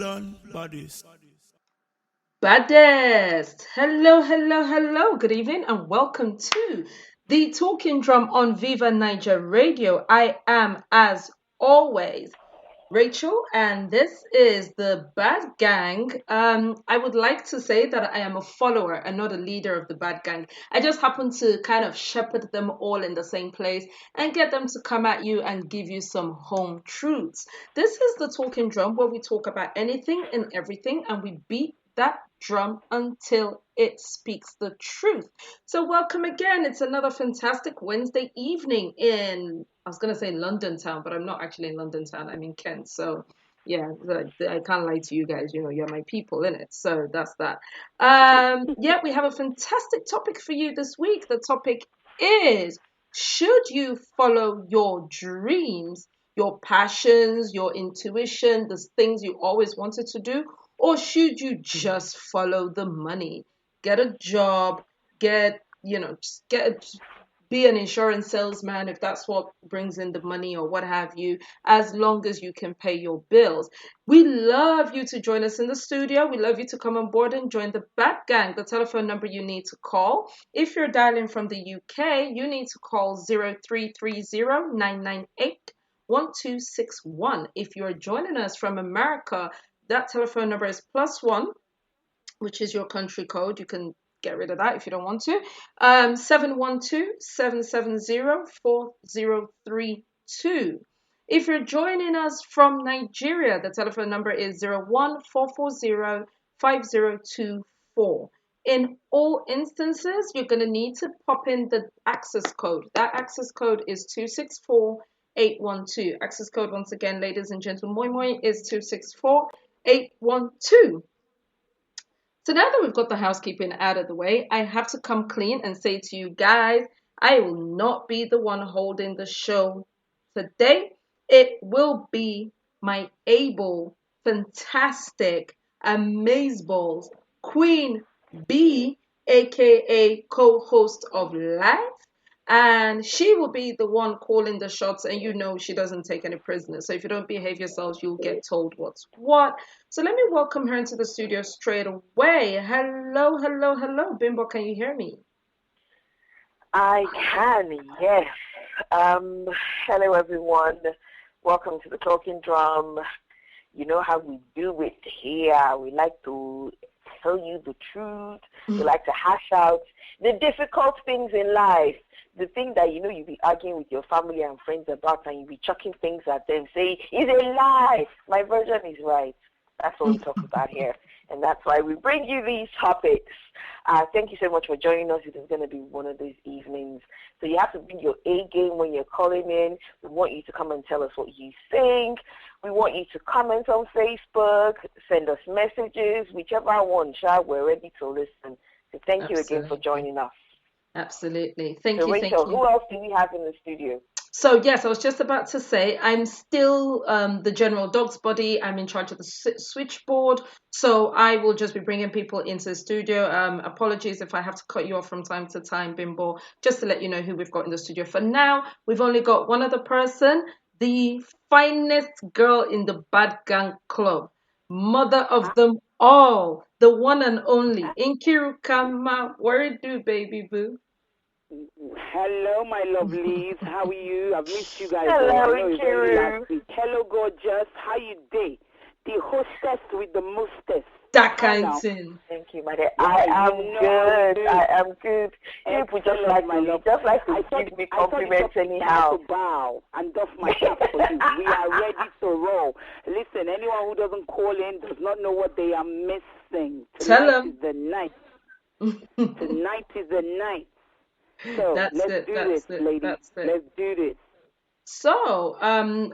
full-on baddest. Baddest. Hello, hello, hello. Good evening and welcome to the Talking Drum on Viva Niger Radio. I am, as always, Rachel, and this is the Bad Gang. I would like to say that I am a follower and not a leader of the Bad Gang. I just happen to kind of shepherd them all in the same place and get them to come at you and give you some home truths. This is the Talking Drum where we talk about anything and everything and we beat that drum until it speaks the truth. So welcome again. It's another fantastic Wednesday evening in, I was going to say London town, but I'm not actually in London town. I'm in Kent. So yeah, I can't lie to you guys. You know, you're my people, innit? So that's that. Yeah, we have a fantastic topic for you this week. The topic is, should you follow your dreams, your passions, your intuition, the things you always wanted to do, or should you just follow the money? Get a job, just be an insurance salesman if that's what brings in the money or what have you, as long as you can pay your bills. We love you to join us in the studio. We love you to come on board and join the Bat Gang. The telephone number you need to call, if you're dialing from the UK, you need to call 0330 998 1261. If you're joining us from America, that telephone number is +1, which is your country code. You can get rid of that if you don't want to. 712-770-4032. If you're joining us from Nigeria, the telephone number is 01440-5024. In all instances, you're going to need to pop in the access code. That access code is 264812. Access code, once again, ladies and gentlemen, moi moi, is 264812. So now that we've got the housekeeping out of the way, I have to come clean and say to you guys, I will not be the one holding the show today. It will be my able, fantastic, amazeballs, Queen B, aka co-host of Life. And she will be the one calling the shots, and you know she doesn't take any prisoners. So if you don't behave yourselves, you'll get told what's what. So let me welcome her into the studio straight away. Hello, hello, hello. Bimbo, can you hear me? I can, yes. Hello, everyone. Welcome to the Talking Drum. You know how we do it here. We like to tell you the truth. We like to hash out the difficult things in life. The thing that, you be arguing with your family and friends about, and you be chucking things at them, say, is a lie. My version is right. That's what we talk about here. And that's why we bring you these topics. Thank you so much for joining us. It is going to be one of those evenings. So you have to bring your A game when you're calling in. We want you to come and tell us what you think. We want you to comment on Facebook, send us messages, whichever one, we're ready to listen. So thank you again for joining us. Absolutely. Thank so you. Rachel, thank you. Who else do we have in the studio? So yes, I was just about to say, I'm still the general dog's body. I'm in charge of the switchboard. So I will just be bringing people into the studio. Apologies if I have to cut you off from time to time, Bimbo, just to let you know who we've got in the studio. For now, we've only got one other person, the finest girl in the Bad Gang Club, mother of them all, the one and only, Inkiru Kama. What it do, baby boo? Hello, my lovelies. How are you? I've missed you guys. Hello, I know it's only Inkiru. last week. Hello, gorgeous. How you day? The hostess with the mostest. That kind of thing. Thank you, my dear. I am good. I am good. People just like my love. Just like to give me compliments anyhow. To bow and doff my cap for you. We are ready to roll. Listen, anyone who doesn't call in does not know what they are missing. Tell them. Tonight is the night. Tonight is the night. So let's do this, ladies. Let's do this. So,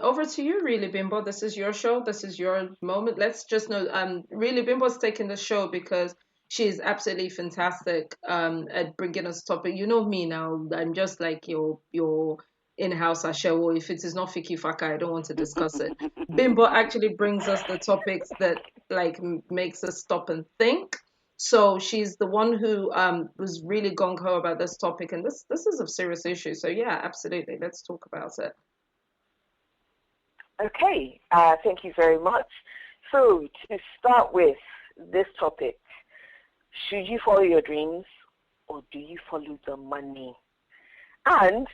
over to you, really, Bimbo. This is your show. This is your moment. Let's just know, really, Bimbo's taking the show because she's absolutely fantastic at bringing us topic. You know me now. I'm just like your in-house Ashewo. If it is not Fiki Faka, I don't want to discuss it. Bimbo actually brings us the topics that makes us stop and think. So she's the one who was really gung-ho about this topic, and this is a serious issue. So yeah, absolutely. Let's talk about it. Okay, thank you very much. So to start with this topic, should you follow your dreams or do you follow the money? And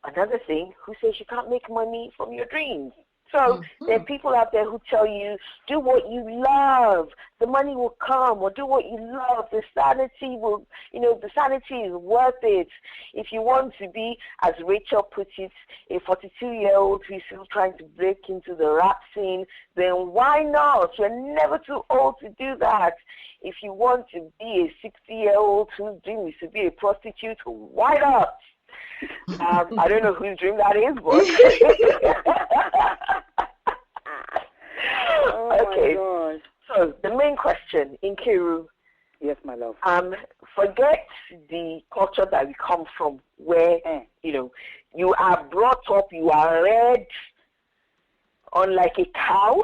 another thing, who says you can't make money from your dreams? So there are people out there who tell you, do what you love, the money will come, or do what you love, the sanity will, the sanity is worth it. If you want to be, as Rachel puts it, a 42-year-old who's still trying to break into the rap scene, then why not? You're never too old to do that. If you want to be a 60-year-old whose dream is to be a prostitute, why not? I don't know whose dream that is, but okay. So the main question, Nkiru. Yes, my love. Forget the culture that we come from, where you are brought up, you are reared on like a cow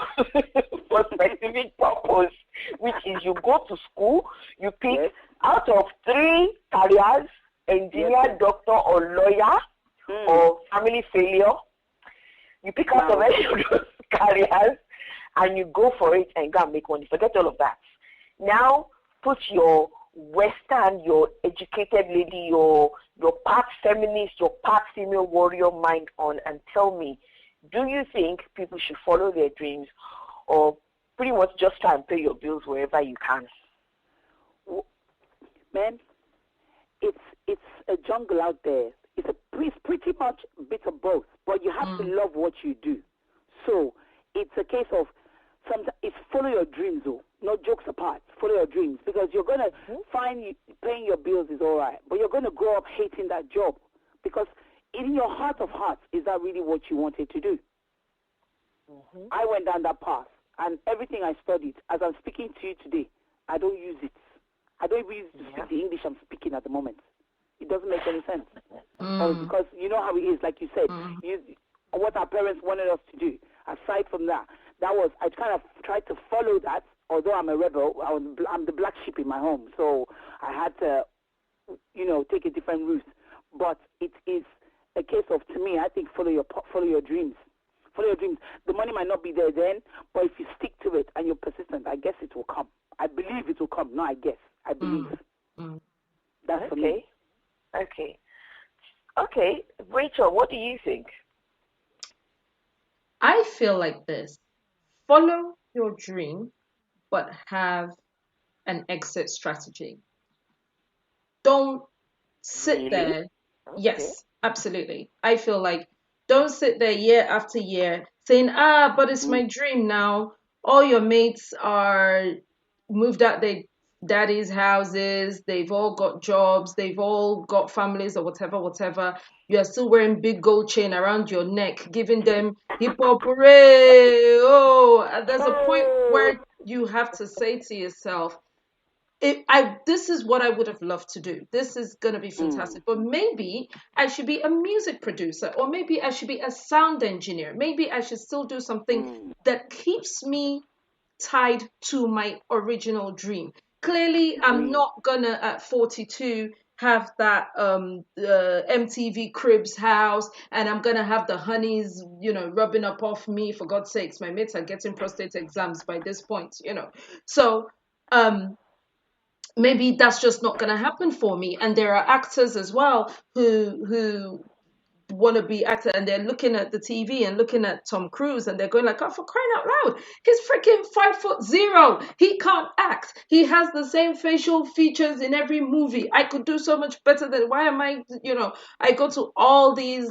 for a specific purpose, which is you go to school, you pick out of 3 careers, engineer, doctor, or lawyer, or family failure. You pick out of any of those careers and you go for it and go and make money. Forget all of that. Now put your Western, your educated lady, your part feminist, your part female warrior mind on and tell me, do you think people should follow their dreams or pretty much just try and pay your bills wherever you can? Man, it's a jungle out there. It's pretty much a bit of both, but you have to love what you do. So it's a case of sometimes it's follow your dreams, though. No jokes apart, follow your dreams, because you're gonna find paying your bills is all right, but you're gonna grow up hating that job because in your heart of hearts, is that really what you wanted to do? I went down that path, and everything I studied, as I'm speaking to you today, I don't use it. I don't even use to speak the English I'm speaking at the moment. It doesn't make any sense. Because you know how it is, like you said, what our parents wanted us to do. Aside from that, I kind of tried to follow that, although I'm a rebel, I'm the black sheep in my home, so I had to, take a different route. But it is a case of, to me, I think follow your dreams. Follow your dreams. The money might not be there then, but if you stick to it and you're persistent, I guess it will come. I believe it will come. No, I guess. I believe. That's for me. Okay. Rachel, what do you think? I feel like this. Follow your dream, but have an exit strategy. Don't sit there. Yes, absolutely. I feel like don't sit there year after year saying, but it's my dream now. All your mates are moved out their daddy's houses. They've all got jobs. They've all got families or whatever. You are still wearing big gold chain around your neck, giving them hip hop hooray. There's a point where you have to say to yourself, this is what I would have loved to do. This is going to be fantastic. But maybe I should be a music producer, or maybe I should be a sound engineer. Maybe I should still do something that keeps me tied to my original dream. Clearly, I'm not gonna at 42 have that MTV Cribs house, and I'm gonna have the honeys, rubbing up off me. For God's sakes, my mates are getting prostate exams by this point, So, maybe that's just not gonna happen for me. And there are actors as well who want to be actor, and they're looking at the TV and looking at Tom Cruise, and they're going like, oh, for crying out loud, he's freaking 5'0". He can't act. He has the same facial features in every movie. I could do so much better than, why am I, I go to all these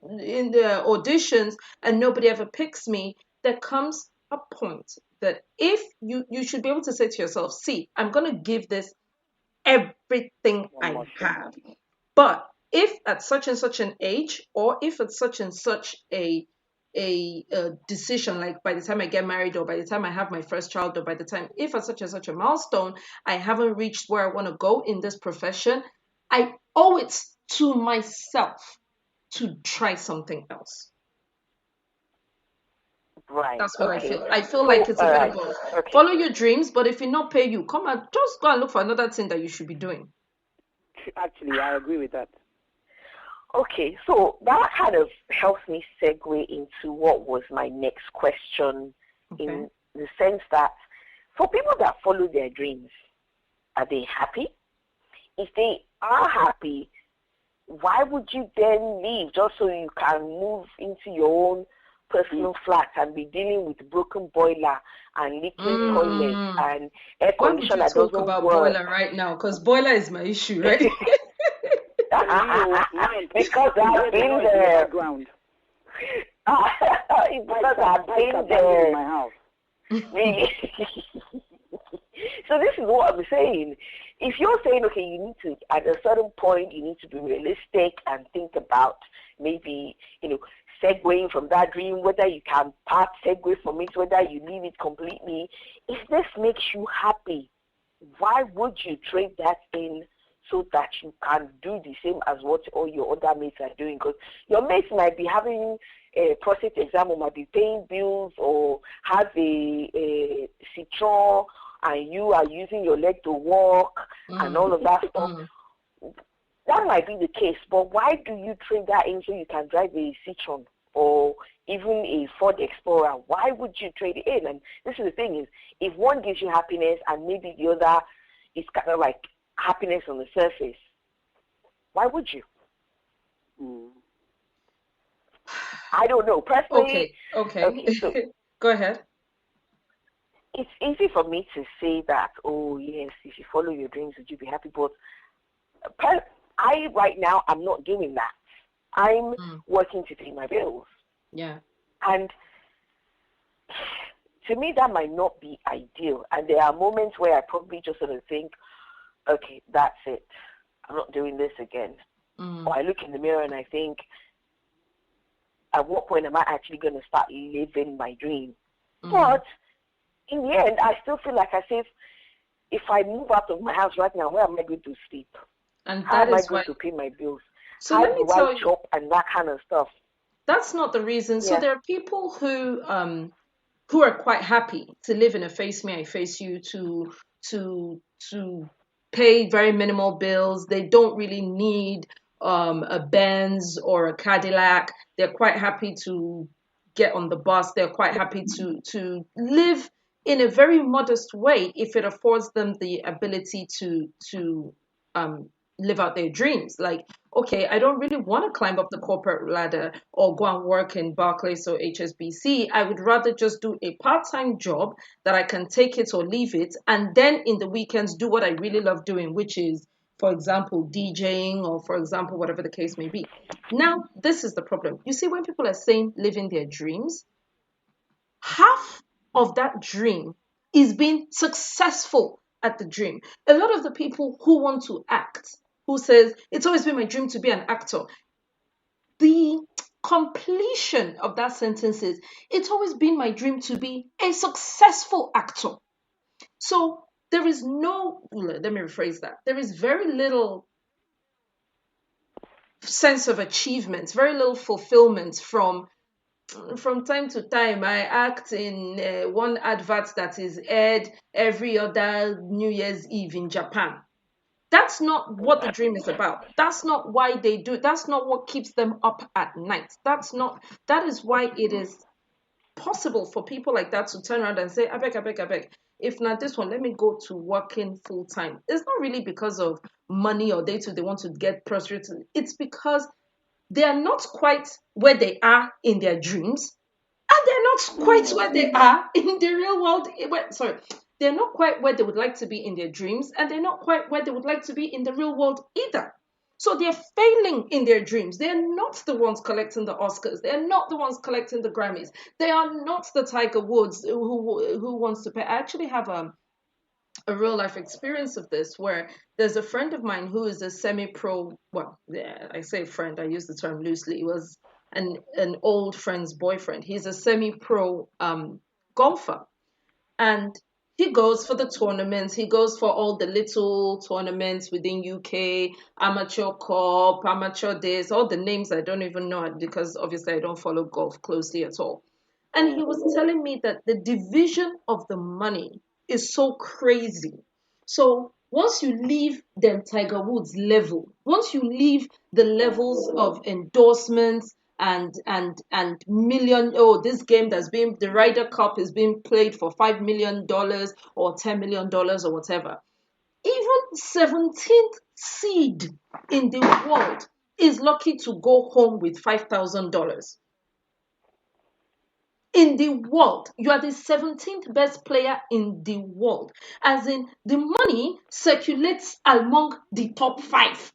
in the auditions and nobody ever picks me. There comes a point that if you should be able to say to yourself, see, I'm going to give this everything I have. But if at such and such an age, or if at such and such a decision, like by the time I get married, or by the time I have my first child, or by the time, if at such and such a milestone, I haven't reached where I want to go in this profession, I owe it to myself to try something else. Right. That's what I feel. I feel like it's a bit of both. Follow your dreams, but if it not pay you, come and just go and look for another thing that you should be doing. Actually, I agree with that. Okay, so that kind of helps me segue into what was my next question, Okay. in the sense that for people that follow their dreams, are they happy? If they are happy, why would you then leave just so you can move into your own personal flat and be dealing with broken boiler and leaking toilets Mm. and air Why would you conditioner that talk doesn't about work? boiler right now? Because boiler is my issue, right? For me, oh, mine, Because you I've hear the been noise in the there. background. Because I've Pipes been are banging in there. my house. So this is what I'm saying. If you're saying, okay, you need to, at a certain point, you need to be realistic and think about maybe, segueing from that dream, whether you can part segue from it, whether you leave it completely. If this makes you happy, why would you trade that in so that you can do the same as what all your other mates are doing? Because your mates might be having a prostate exam or might be paying bills or have a citron, and you are using your leg to walk and all of that stuff. Mm. That might be the case, but why do you trade that in so you can drive a Citron or even a Ford Explorer? Why would you trade it in? And this is the thing is, if one gives you happiness and maybe the other is kind of like happiness on the surface, why would you? Mm. I don't know. Personally, Okay. okay, so Go ahead. it's easy for me to say that, oh yes, if you follow your dreams, would you be happy? But I right now, I'm not doing that. I'm Mm. working to pay my bills. Yeah. And to me, that might not be ideal. And there are moments where I probably just sort of think, okay, that's it. I'm not doing this again. Mm. Or I look in the mirror and I think, at what point am I actually going to start living my dream? Mm. But in the end, I still feel like I say, if I move out of my house right now, where am I going to sleep? And How that am I is going why. to pay my bills? So How let me do I tell you, chop and that kind of stuff? that's not the reason. So Yeah. there are people who are quite happy to live in a face me, I face you, to pay very minimal bills. They don't really need a Benz or a Cadillac. They're quite happy to get on the bus. They're quite happy to live in a very modest way if it affords them the ability to um live out their dreams. Like, okay, I don't really want to climb up the corporate ladder or go and work in Barclays or HSBC. I would rather just do a part-time job that I can take it or leave it, and then in the weekends do what I really love doing, which is, for example, DJing, or for example, whatever the case may be. Now, this is the problem. You see, when people are saying living their dreams, half of that dream is being successful at the dream. A lot of the people who want to act, who says it's always been my dream to be an actor, the completion of that sentence is, it's always been my dream to be a successful actor. So there is no, let me rephrase that, there is very little sense of achievement, very little fulfillment from time to time. I act in one advert that is aired every other New Year's Eve in Japan. That's not what the dream is about. That's not why they do it. That's not what keeps them up at night. That is why it is possible for people like that to turn around and say, I beg, I beg, I beg. If not this one, let me go to working full time. It's not really because of money or they want to get prosperity. It's because they are not quite where they are in their dreams, and they're not quite where they are in the real world. Sorry, they're not quite where they would like to be in their dreams, and they're not quite where they would like to be in the real world either. So they're failing in their dreams. They're not the ones collecting the Oscars. They're not the ones collecting the Grammys. They are not the Tiger Woods who wants to pay. I actually have a real life experience of this where there's a friend of mine who is a semi-pro. Well, yeah, I say friend, I use the term loosely. He was an old friend's boyfriend. He's a semi-pro golfer, and he goes for the tournaments. He goes for all the little tournaments within UK, amateur cup, amateur this, all the names I don't even know because obviously I don't follow golf closely at all. And he was telling me that the division of the money is so crazy. So once you leave them Tiger Woods level, once you leave the levels of endorsements and million, oh, this game that's been, the Ryder Cup is being played for $5 million or $10 million or whatever. Even 17th seed in the world is lucky to go home with $5,000. In the world, you are the 17th best player in the world. As in, the money circulates among the top five.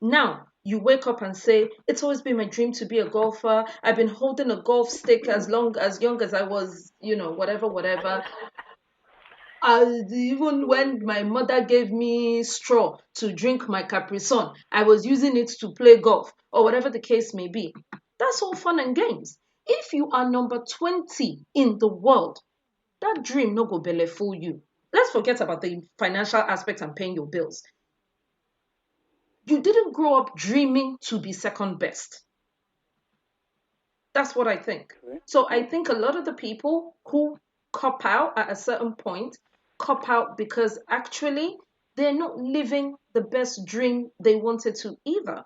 Now, you wake up and say, it's always been my dream to be a golfer. I've been holding a golf stick as young as I was, whatever, whatever. Even when my mother gave me straw to drink my Capri Sun, I was using it to play golf or whatever the case may be. That's all fun and games. If you are number 20 in the world, that dream no go belle fool you. Let's forget about the financial aspect and paying your bills. You didn't grow up dreaming to be second best. That's what I think. So I think a lot of the people who cop out at a certain point cop out because actually they're not living the best dream they wanted to either.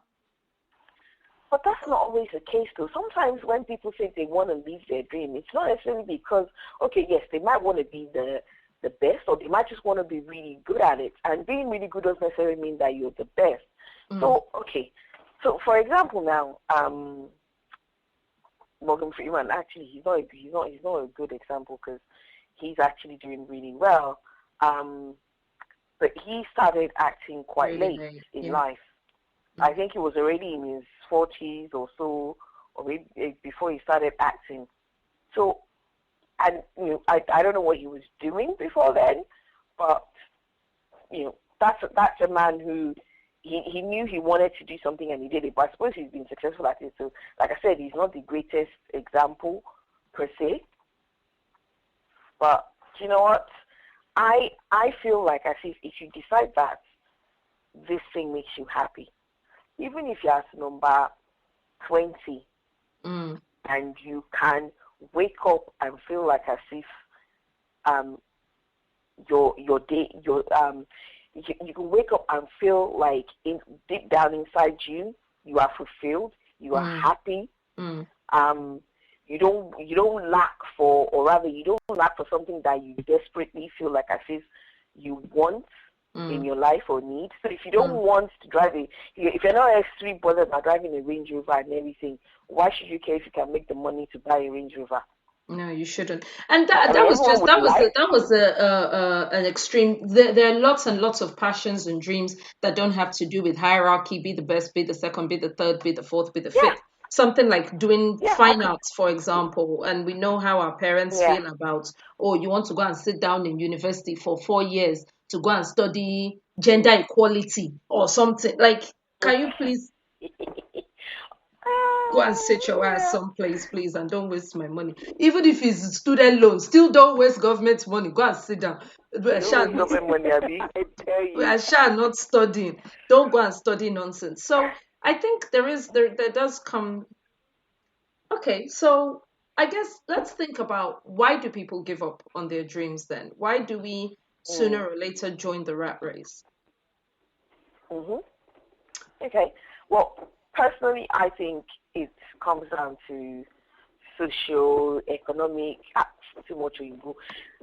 But that's not always the case, though. Sometimes when people say they want to live their dream, it's not necessarily because, okay, yes, they might want to be the best, or they might just want to be really good at it. And being really good doesn't necessarily mean that you're the best. So, okay. So, for example, now, Morgan Freeman, actually, he's not a good example because he's actually doing really well. But he started acting quite Really late late, in life. I think he was already in his 40s or so, or maybe before he started acting. So, and I don't know what he was doing before then, but that's a man who he knew he wanted to do something and he did it. But I suppose he's been successful at it. So, like I said, he's not the greatest example per se. But you know what? I feel like as if you decide that this thing makes you happy, even if you're at number 20 and you can wake up and feel like as if your day you can wake up and feel like deep down inside you are fulfilled, you are happy. You don't lack for, or rather you don't lack for something that you desperately feel like as if you want in your life or need. So if you don't want to drive if you're not extremely bothered about driving a Range Rover and everything, why should you care if you can make the money to buy a Range Rover? No, you shouldn't. And that was an extreme. There are lots and lots of passions and dreams that don't have to do with hierarchy. Be the best, be the second, be the third, be the fourth, be the fifth. Something like doing fine arts, for example, and we know how our parents feel about, oh, you want to go and sit down in university for 4 years to go and study gender equality or something. Like, can you please go and sit your ass someplace, please, and don't waste my money. Even if it's student loan, still don't waste government money. Go and sit down. I shall not studying. Don't go and study nonsense. So I think there does come. Okay, so I guess let's think about, why do people give up on their dreams then? Why do we sooner or later join the rat race? Okay. Well, personally, I think it comes down to social, economic, too much Oyibo.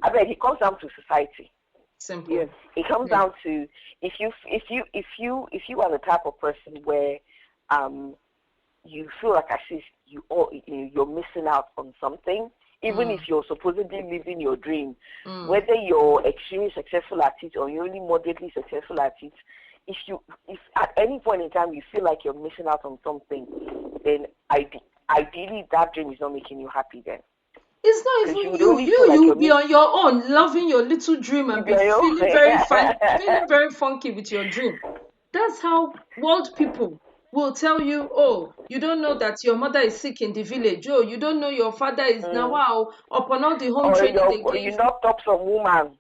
I mean, it comes down to society. Simple. Yes. It comes down to if you are the type of person where you feel like as if you're missing out on something, even if you're supposedly living your dream, whether you're extremely successful at it or you're only moderately successful at it. If at any point in time you feel like you're missing out on something, then ideally that dream is not making you happy then. It's not even you. You will be on your own, loving your little dream and be feeling very fine, feeling very funky with your dream. That's how world people will tell you, oh, you don't know that your mother is sick in the village. Oh, you don't know your father is now upon all the home training they gave. You knocked up some woman.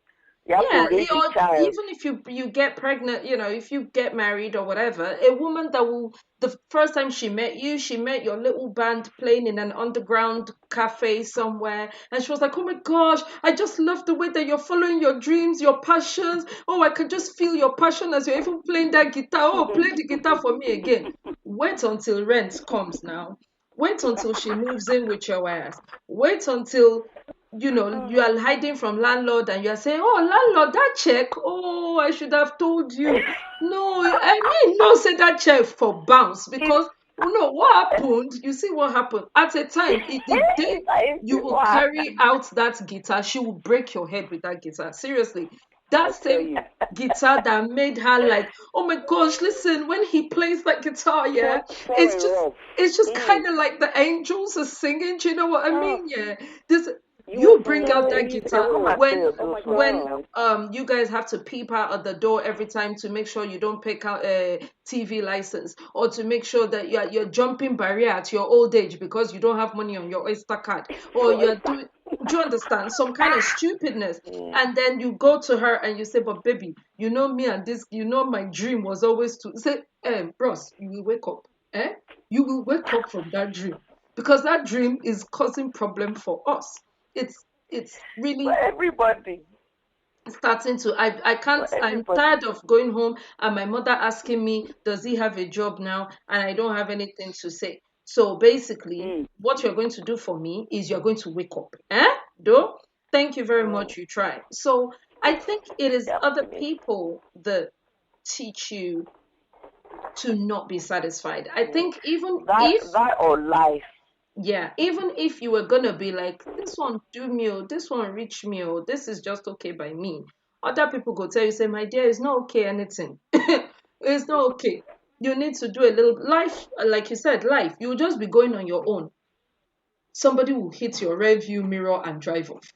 You have to Yeah, raise a or child. even if you get pregnant, if you get married or whatever, a woman that will the first time she met you, she met your little band playing in an underground cafe somewhere, and she was like, "Oh my gosh, I just love the way that you're following your dreams, your passions. Oh, I can just feel your passion as you're even playing that guitar. Oh, play the guitar for me again." Wait until rent comes now. Wait until she moves in with your ass. Wait until you are hiding from landlord and you are saying, "Oh, landlord, that check, oh, I should have told you." No, I mean, no, say that check for bounce It's, because no, what happened? You see what happened at a time. The day I you see will what carry happened. out that guitar, she will break your head with that guitar. Seriously, that I tell same you. guitar that made her like, "Oh my gosh, listen, when he plays that guitar, yeah, Fall it's and just." rough. It's just Mm. kind of like the angels are singing. Do you know what I Ah, mean? Yeah. This you will you bring fall out Mm, that beneath the they guitar come road. and play when your Oh those my ones when now. God. you guys have to peep out at the door every time to make sure you don't pick out a TV license or to make sure that you're jumping barrier at your old age because you don't have money on your Oyster card or Your you're oyster. doing, do you understand, some kind of stupidness, Mm. and then you go to her and you say, "But baby, me and this, my dream was always to say, bros, you will wake up, eh? You will wake up from that dream because that dream is causing problem for us. It's For really everybody. starting to I For can't. I'm everybody. tired of going home and my mother asking me, does he have a job now, and I don't have anything to say. So basically Mm. what you're going to do for me is you're going to wake up, though. Thank you very Mm. much, you try. So I think it is Yeah, other finish. people that teach you to not be satisfied. I Mm. think even That if, that or life. yeah, even if you were gonna be like, "This one do me, oh, this one reach me, oh, this is just okay by me," other people go tell you, say, "My dear, it's not okay anything." It's not okay. You need to do a little life, like you said, life. You'll just be going on your own. Somebody will hit your rear view mirror and drive off.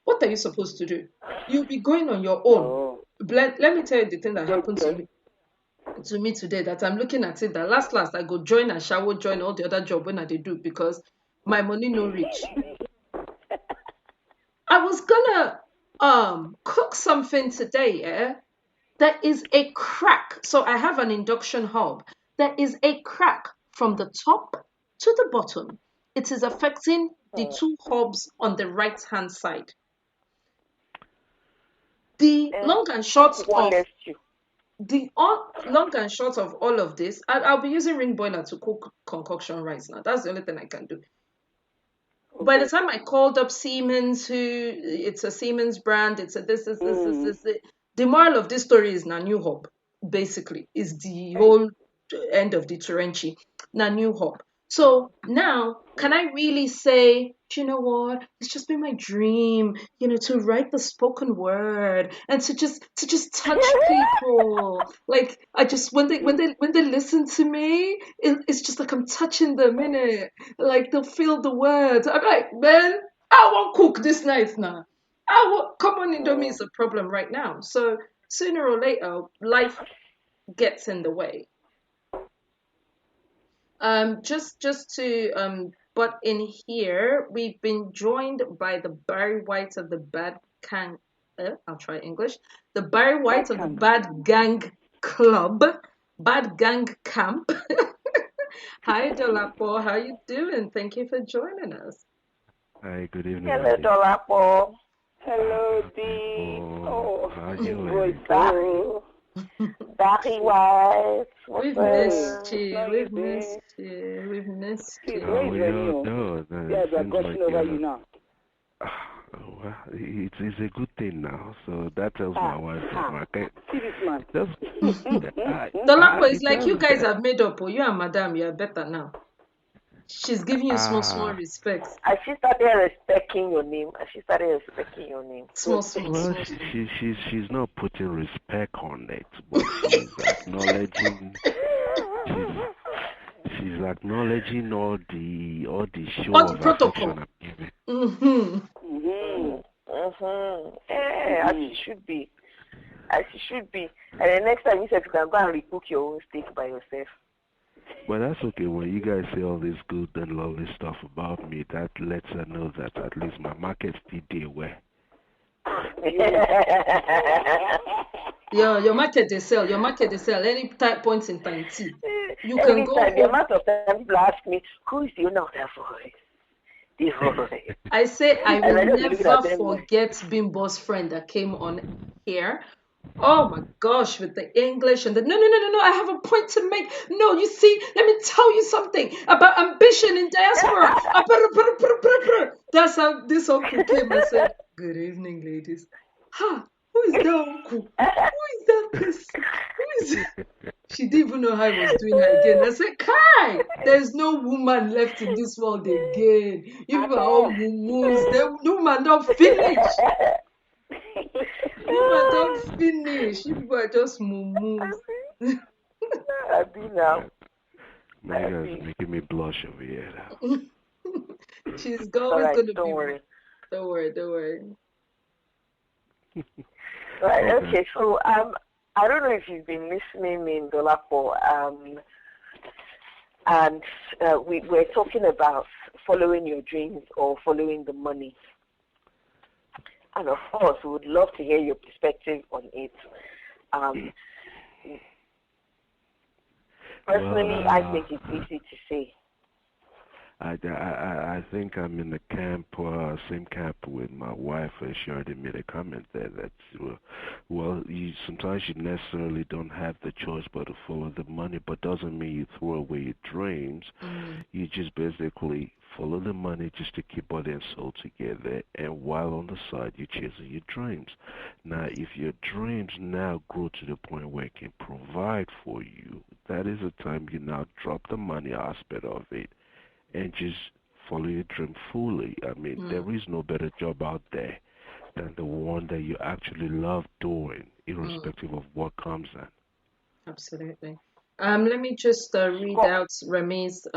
What are you supposed to do? You'll be going on your own. Oh. Let me tell you the thing that happened JJ. to me today, that I'm looking at it, that last I go join and shower, join all the other job when I they do because my money no reach. I was gonna cook something today, yeah. There is a crack. So I have an induction hob. There is a crack from the top to the bottom. It is affecting the Mm. two hobs on the right hand side. The And long and short one of left you. long and short of all of this, I'll be using ring boiler to cook concoction rice now. That's the only thing I can do. Oh, By the good. time I called up Siemens, who it's a Siemens brand, it's a Mm. this. The moral of this story is na new hub, basically, is the Hey. whole end of the Turenchi, na new hub. So now, can Mm. I really say, "Do you know what? It's just been my dream, to write the spoken word and to just touch people. Like I just when they listen to me, it's just like I'm touching them, innit? Like they'll feel the words. I'm like, man, I won't cook this night now. I won't come on, Indomie Oh. is a problem right now. So sooner or later, life gets in the way. Just to butt in here, we've been joined by the Barry White of the Bad Gang. I'll try English. The Barry White Bad of the can. Bad Gang Club, Bad Gang Camp. Hi, Dolapo. How you doing? Thank you for joining us. Hi, good evening, my Hello, dear. Dolapo. Hello, D. Beautiful. Oh, How you voice. doing? Barry. Oh. Barry White. What's We've Hey, missed up? you. how you We've doing? missed you. We've missed Please, you. where How is we all Renio? doing? Yeah, It they are seems gushing like over you now. well, it's a good thing now. So that tells my Ha, wife that ha. my okay, See this man. it just Dolapo is it like, you tells guys that have made up. Oh, you and Madame, you are better now. She's giving you small, small ah respect. I she started respecting your name. I she started respecting your name. Small, Good. small, well small, small. she's not putting respect on it, but she's she's acknowledging all the show All the of affection protocol. I'm giving. Mm-hmm. Mm-hmm. Yeah, as Mm-hmm. she should be. As she should be. And the next time you said you can go and recook your own steak by yourself. But that's okay. When you guys say all this good and lovely stuff about me, that lets her know that at least my market still there where. Your market they sell. Your market they sell. Any type points in time T. You can go Anytime, the home. amount of time people ask me, who is the owner of that voice? The voice. I say I And I will just be looking at never them like, forget Bimbo's friend that came on here. Oh my gosh, with the English and the no, I have a point to make. No, you see, let me tell you something about ambition in diaspora. That's how this uncle came and said, "Good evening, ladies." Ha, who is that uncle? Who is that person? Who is it? She didn't even know how I was doing her again. I said, Kai, there's no woman left in this world again. You people are all mumus. The woman don't finish. You people don't finish. You people are just mumus. I be now. Man, you guys making me blush over here now. She's All always right, gonna don't be. worry. Don't worry, don't worry. Right, okay, so I don't know if you've been listening in Dolapo, and we're talking about following your dreams or following the money. And of course, we would love to hear your perspective on it. Personally, I think it's easy to say. I think I'm in the camp, same camp with my wife. She already made a comment there that, sometimes you necessarily don't have the choice but to follow the money, but doesn't mean you throw away your dreams. You just basically follow the money just to keep body and soul together, and while on the side you're chasing your dreams. Now, if your dreams now grow to the point where it can provide for you, that is the time you now drop the money aspect of it and just follow your dream fully. I mean, there is no better job out there than the one that you actually love doing, irrespective of what comes in. Absolutely. Let me just read out Remi's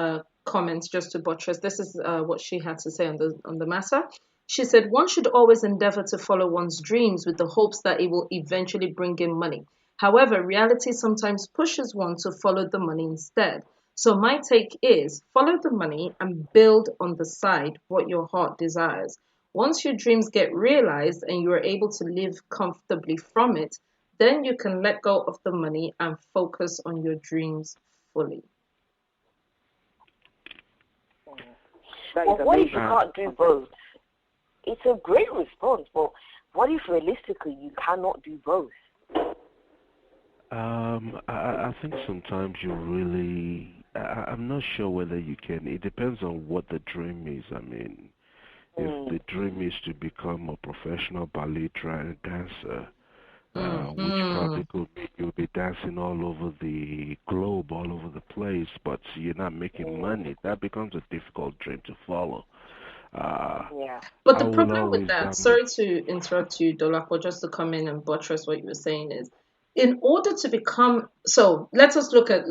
comments just to buttress. This is what she had to say on the matter. She said, one should always endeavor to follow one's dreams with the hopes that it will eventually bring in money. However, reality sometimes pushes one to follow the money instead. So my take is follow the money and build on the side what your heart desires. Once your dreams get realized and you are able to live comfortably from it, then you can let go of the money and focus on your dreams fully. Well, what if you can't do both? It's a great response, but what if realistically you cannot do both? I think sometimes you really, I'm not sure whether you can. It depends on what the dream is. I mean, if the dream is to become a professional ballet dancer, which probably could mean you'll be dancing all over the globe, all over the place, but you're not making money, that becomes a difficult dream to follow. Yeah. But I the will problem with always, that, sorry to interrupt you, Dolapo, just to come in and buttress what you were saying is, in order to become, so let's look at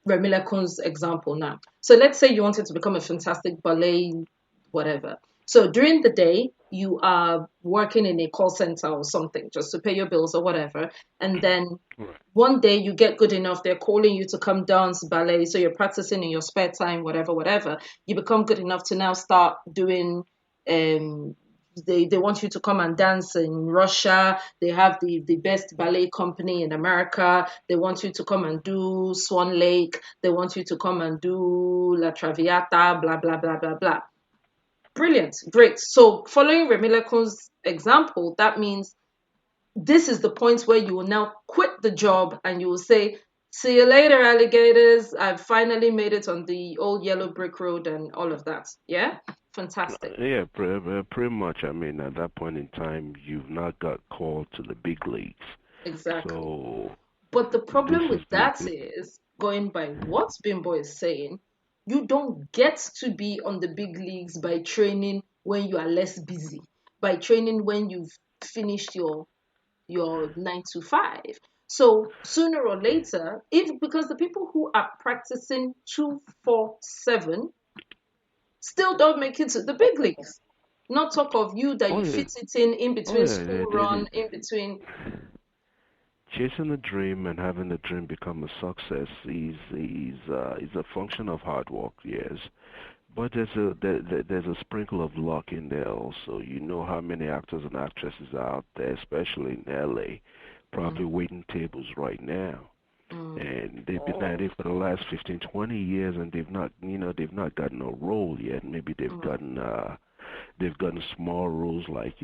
Remi Lekun's example now. So let's say you wanted to become a fantastic ballet, whatever. So during the day, you are working in a call center or something just to pay your bills or whatever. And then one day you get good enough, they're calling you to come dance ballet. So you're practicing in your spare time, whatever. You become good enough to now start doing they want you to come and dance in Russia. They have the best ballet company in America. They want you to come and do Swan Lake. They want you to come and do La Traviata, blah, blah, blah, blah, blah. Brilliant. Great. So following Remi Lekun's example, that means this is the point where you will now quit the job and you will say, see you later, alligators. I've finally made it on the old yellow brick road and all of that. Yeah? Fantastic. yeah, pretty much. I mean, at that point in time, you've not got called to the big leagues. Exactly. So, but the problem with this, that is, going by what Bimbo is saying, you don't get to be on the big leagues by training when you are less busy, by training when you've finished your 9 to 5. So sooner or later, because the people who are practicing 247 still don't make it to the big leagues. Not talk of you that you fit it in between school run, in between. Chasing a dream and having the dream become a success is a function of hard work, yes. But there's a sprinkle of luck in there also. You know how many actors and actresses are out there, especially in LA, Mm, probably waiting tables right now. mm, And they've been Mm. at it for the last 15, 20 years, and they've not gotten a role yet. Maybe mm, they've gotten small roles like,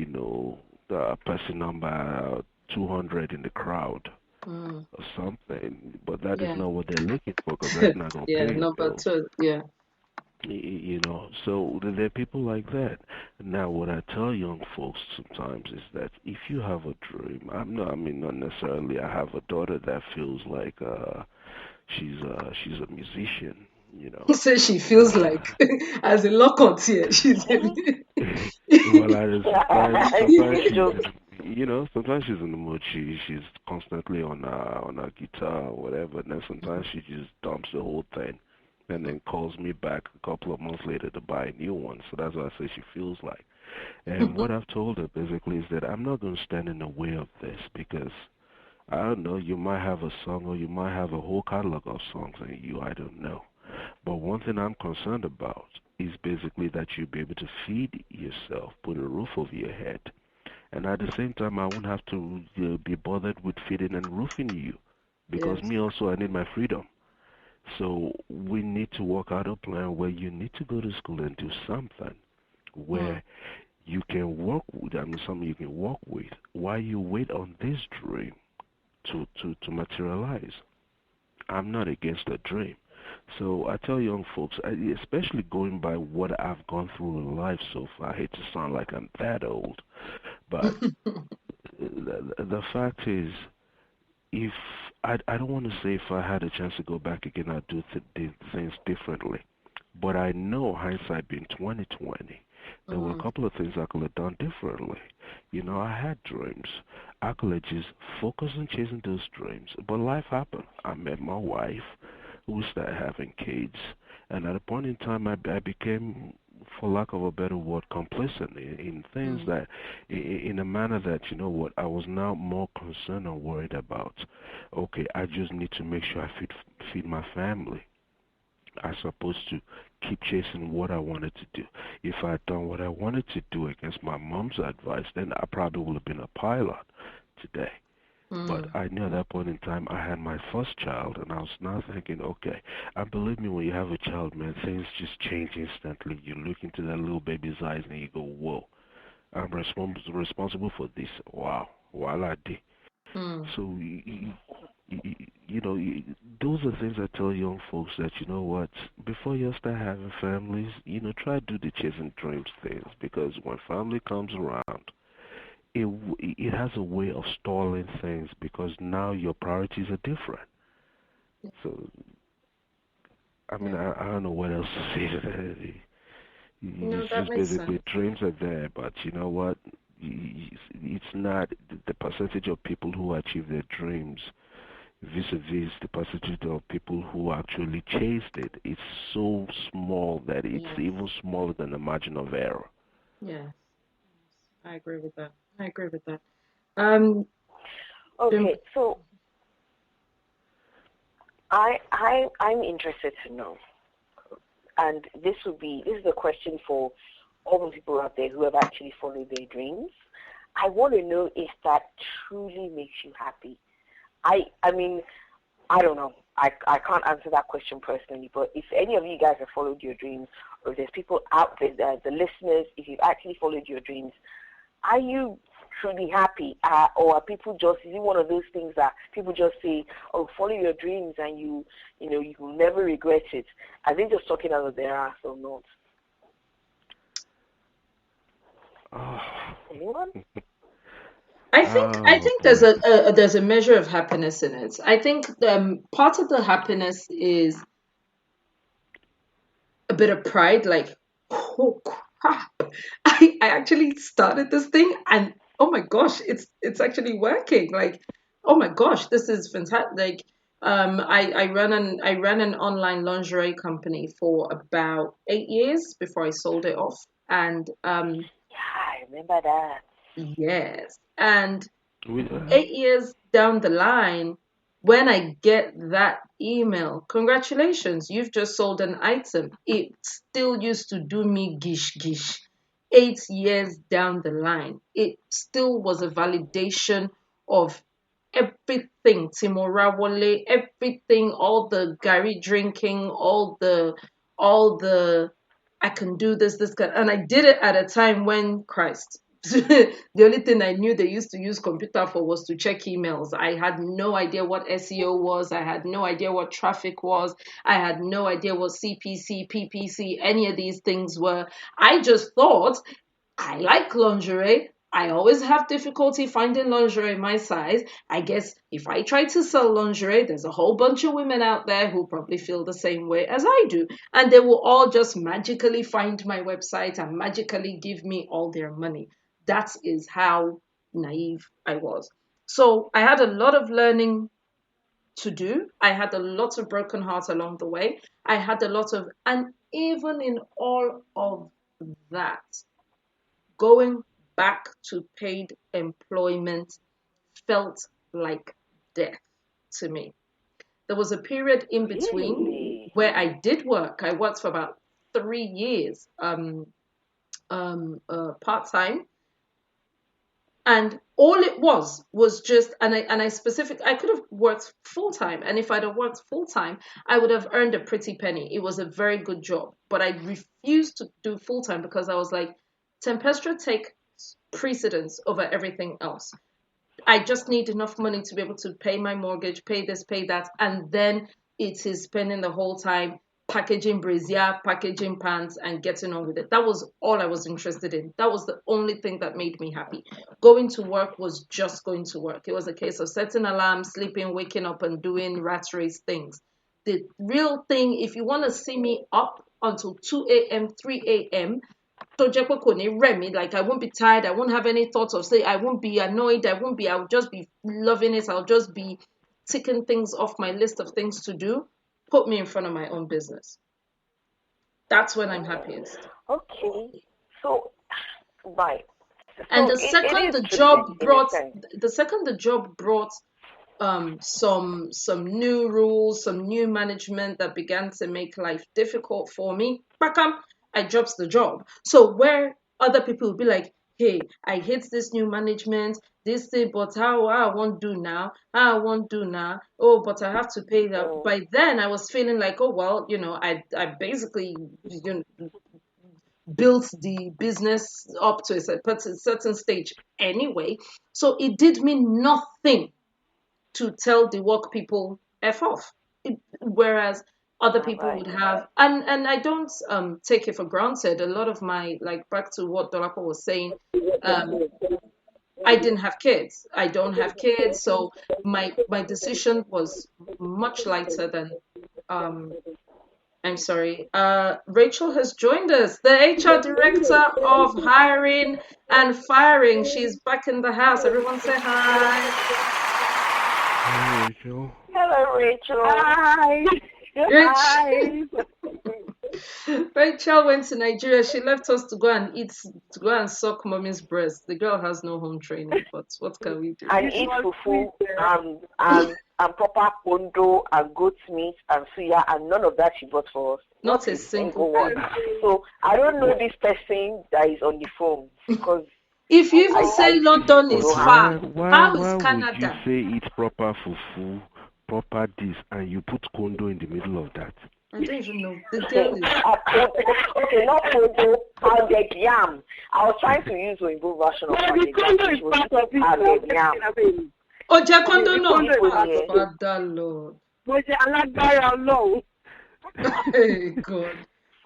person number 200 in the crowd mm. or something. But that is Yeah. not what they're looking for because that's not going to Yeah, pay your number bills. two. Yeah. So there are people like that. Now, what I tell young folks sometimes is that if you have a dream, I mean, not necessarily. I have a daughter that feels like she's a musician, you know. So she feels Uh, like, as a lock on here, she's well, sometimes It's a she's joke. sometimes she's in the mood. She's constantly on her guitar or whatever. And then sometimes she just dumps the whole thing, and then calls me back a couple of months later to buy a new one. So that's what I say she feels like. And what I've told her basically is that I'm not going to stand in the way of this because I don't know. You might have a song or you might have a whole catalog of songs in you. I don't know. But one thing I'm concerned about is basically that you'll be able to feed yourself, put a roof over your head. And at the same time, I won't have to be bothered with feeding and roofing you because yes. me also, I need my freedom. So we need to work out a plan where you need to go to school and do something Mm, where you can work with, I mean, something you can work with while you wait on this dream to materialize. I'm not against a dream. So I tell young folks, especially going by what I've gone through in life so far, I hate to sound like I'm that old, but the fact is, if I don't want to say if I had a chance to go back again, I'd do things differently. But I know hindsight being 2020, there were a mm, couple of things I could have done differently. I had dreams. I could have just focused on chasing those dreams. But life happened. I met my wife. We started having kids. And at a point in time, I became, for lack of a better word, complacent in things mm, that, in a manner that, you know what, I was now more concerned and worried about. Okay, I just need to make sure I feed my family. I supposed to keep chasing what I wanted to do. If I had done what I wanted to do against my mom's advice, then I probably would have been a pilot today. But mm. I knew at that point in time I had my first child, and I was now thinking, okay, and believe me, when you have a child, man, things just change instantly. You look into that little baby's eyes and you go, whoa, I'm responsible for this. Wow, voila, did. Mm. So, those are things I tell young folks that, you know what, before you start having families, try to do the chasing dreams things because when family comes around, it has a way of stalling things because now your priorities are different. So, I mean, Yeah. I don't know what else to say to that. No, It's that just makes sense. basically dreams are there, but you know what? It's not the percentage of people who achieve their dreams vis-a-vis the percentage of people who actually chased it. It's so small that it's Yes. even smaller than the margin of error. Yes. I agree with that. I agree with that. Um, um, Okay, so I'm interested to know, and this is a question for all the people out there who have actually followed their dreams. I want to know if that truly makes you happy. I mean, I don't know. I can't answer that question personally, but if any of you guys have followed your dreams, or if there's people out there, the listeners, if you've actually followed your dreams, are you truly happy? Or are people just, is it one of those things that people just say, oh, follow your dreams and you will never regret it? Are they just talking out of their ass or not? Oh, Anyone? I oh think boy. there's a measure of happiness in it. I think part of the happiness is a bit of pride, like, oh crap, I actually started this thing, and oh my gosh, it's actually working. Like, oh my gosh, this is fantastic. Like, I ran an online lingerie company for about 8 years before I sold it off, and Yeah, I remember that. yes, and We, 8 years down the line, when I get that email, congratulations, you've just sold an item. It still used to do me gish gish. 8 years down the line, it still was a validation of everything, Timora Wale, everything, all the Gary drinking, all the I can do this, and I did it at a time when Christ. The only thing I knew they used to use computer for was to check emails. I had no idea what SEO was. I had no idea what traffic was. I had no idea what CPC, PPC, any of these things were. I just thought, I like lingerie. I always have difficulty finding lingerie my size. I guess if I try to sell lingerie, there's a whole bunch of women out there who probably feel the same way as I do. And they will all just magically find my website and magically give me all their money. That is how naive I was. So I had a lot of learning to do. I had a lot of broken hearts along the way. I had a lot of, and even in all of that, going back to paid employment felt like death to me. There was a period in between where I did work. I worked for about 3 years part-time. And all it was just, and I could have worked full-time. And if I'd have worked full-time, I would have earned a pretty penny. It was a very good job. But I refused to do full-time because I was like, Tempestra take precedence over everything else. I just need enough money to be able to pay my mortgage, pay this, pay that. And then it is spending the whole time packaging brassiere, packaging pants, and getting on with it. That was all I was interested in. That was the only thing that made me happy. Going to work was just going to work. It was a case of setting alarms, sleeping, waking up, and doing rat race things. The real thing, if you want to see me up until 2 a.m., 3 a.m., like I won't be tired, I won't have any thoughts of say, I won't be annoyed, I'll just be loving it, I'll just be ticking things off my list of things to do. Put me in front of my own business. That's when I'm happiest. Okay. So, right. And the second the job brought some new rules, some new management that began to make life difficult for me, I dropped the job. So where other people will be like, hey, I hate this new management, this thing, but how I won't do now, oh, but I have to pay that. By then I was feeling like, oh, well, I basically built the business up to a certain stage anyway. So it did me nothing to tell the work people F off. Whereas other people would have, and I don't take it for granted. A lot of my, like, back to what Dolapo was saying, I didn't have kids. I don't have kids, so my decision was much lighter than I'm sorry. Rachel has joined us, the HR director of hiring and firing. She's back in the house. Everyone say hi. Hi, Rachel. Hello, Rachel. Hi. Hi. Rachel went to Nigeria. She left us to go and suck mommy's breast. The girl has no home training, but what can we do? And eat fufu and proper kondo and goat meat and suya, and none of that she bought for us. Not a single one. So I don't know this person that is on the phone, because if you even say London is far, how is Canada? Would you say it's proper fufu, proper this, and you put kondo in the middle of that? I don't even know. The deal is... Okay, not kondo, pounded yam. I was trying to use the Igbo version of pounded yam. Pounded yam. Oh, Jacondo, no. Father Lord. Hey, God.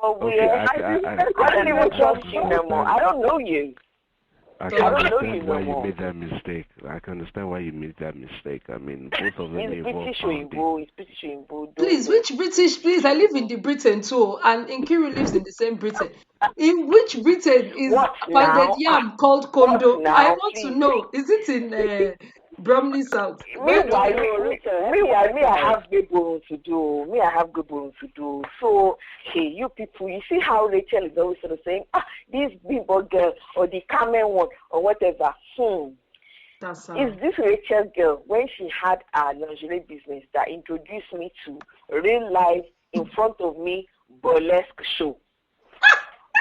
Okay, I don't even trust you no more. I don't know you. I can understand why you made that mistake. I can understand why you made that mistake. I mean, both of them involve pounding. Please, which British? Please, I live in the Britain too, and Nkiru lives in the same Britain. In which Britain is pounded yam called kondo? I want to know. Is it in Bromley South? Meanwhile, I have good bones to do. So, hey, you people, you see how Rachel is always sort of saying, this big boy girl or the camel one or whatever. That's It's this Rachel girl, when she had a lingerie business, that introduced me to real life, in front of me, burlesque show.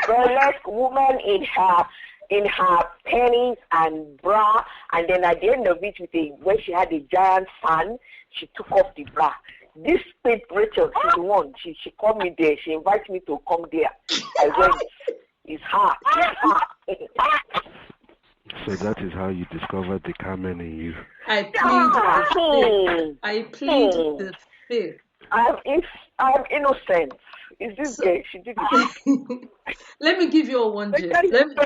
Burlesque woman in her panties and bra, and then at the end of it, when she had a giant fan, she took off the bra. This paid Rachel, she's the one. She called me there. She invited me to come there. I went. It's her. So that is how you discovered the Carmen in you. I plead the fifth. I plead the fifth. I'm innocent. Is this gay? She did it. Let me give you all one gist.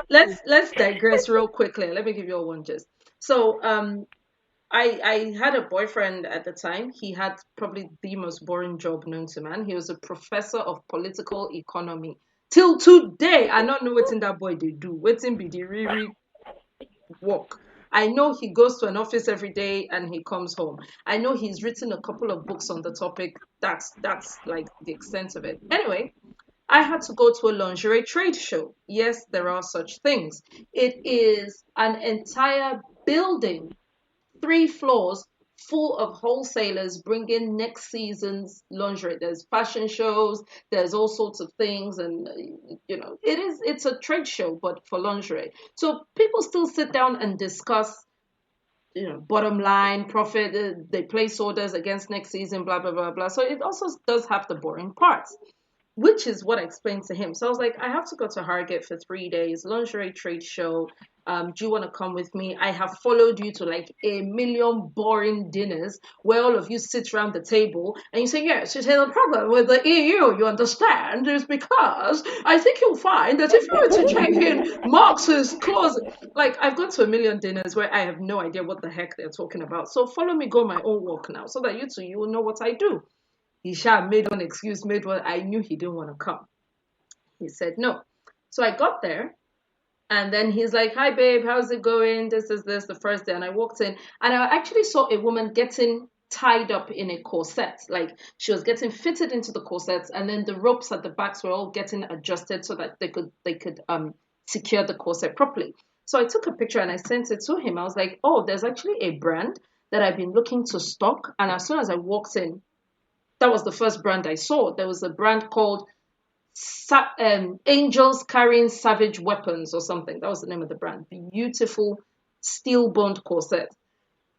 Let's digress real quickly. Let me give you all one gist. So I had a boyfriend at the time. He had probably the most boring job known to man. He was a professor of political economy. Till today, I don't know what's in that boy they do. What's in be the really work. I know he goes to an office every day and he comes home. I know he's written a couple of books on the topic. That's like the extent of it. Anyway, I had to go to a lingerie trade show. Yes, there are such things. It is an entire building, 3 floors, full of wholesalers bringing next season's lingerie. There's fashion shows, there's all sorts of things, and it's a trade show but for lingerie. So people still sit down and discuss bottom line profit. They place orders against next season, blah blah blah blah. So it also does have the boring parts, which is what I explained to him. So I was like, I have to go to Harrogate for 3 days, lingerie trade show. Do you want to come with me? I have followed you to like a million boring dinners where all of you sit around the table and you say, yes, you say the problem with the EU, you understand, is because I think you'll find that if you were to check in Marx's clause, like I've gone to a million dinners where I have no idea what the heck they're talking about. So follow me, go my own walk now, so that you will know what I do. He made one excuse, made one. I knew he didn't want to come. He said no. So I got there, and then he's like, hi, babe, how's it going? This is the first day. And I walked in, and I actually saw a woman getting tied up in a corset. Like she was getting fitted into the corsets, and then the ropes at the backs were all getting adjusted so that they could secure the corset properly. So I took a picture and I sent it to him. I was like, oh, there's actually a brand that I've been looking to stock. And as soon as I walked in, that was the first brand I saw. There was a brand called Angels Carrying Savage Weapons or something. That was the name of the brand. Beautiful steel bond corset.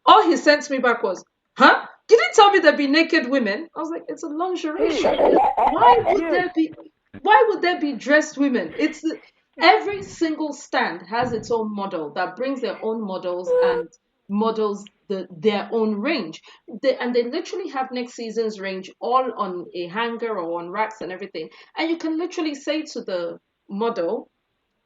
All he sent me back was, huh? You didn't tell me there'd be naked women. I was like, it's a lingerie shop. Why would there be dressed women? Every single stand has its own model that brings their own models and models their own range. They literally have next season's range all on a hanger or on racks and everything. And you can literally say to the model,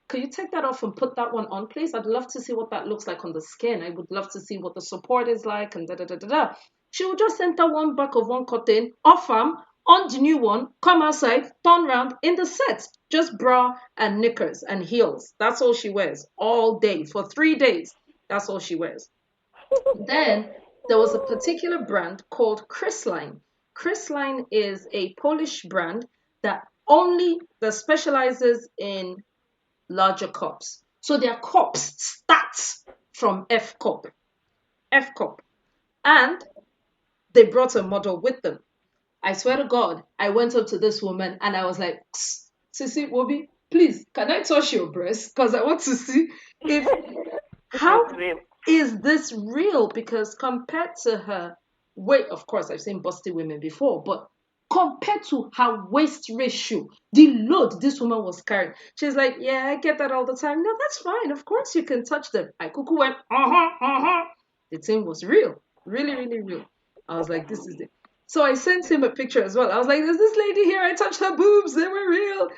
could you take that off and put that one on, please? I'd love to see what that looks like on the skin. I would love to see what the support is like and da-da-da-da-da. She would just enter one back of one curtain, off arm, on the new one, come outside, turn around in the set. Just bra and knickers and heels. That's all she wears all day for 3 days. That's all she wears. Then there was a particular brand called Chrisline. Chrisline is a Polish brand that specializes in larger cups. So their cups start from F cup. And they brought a model with them. I swear to God, I went up to this woman and I was like, Sissy, Wobi, please, can I touch your breast? Because I want to see how is this real? Because compared to her weight, of course, I've seen busty women before, but compared to her waist ratio, the load this woman was carrying, she's like, yeah, I get that all the time. No, that's fine. Of course you can touch them. I cuckoo went, The thing was real. Really, really real. I was like, this is it. So I sent him a picture as well. I was like, there's this lady here. I touched her boobs. They were real.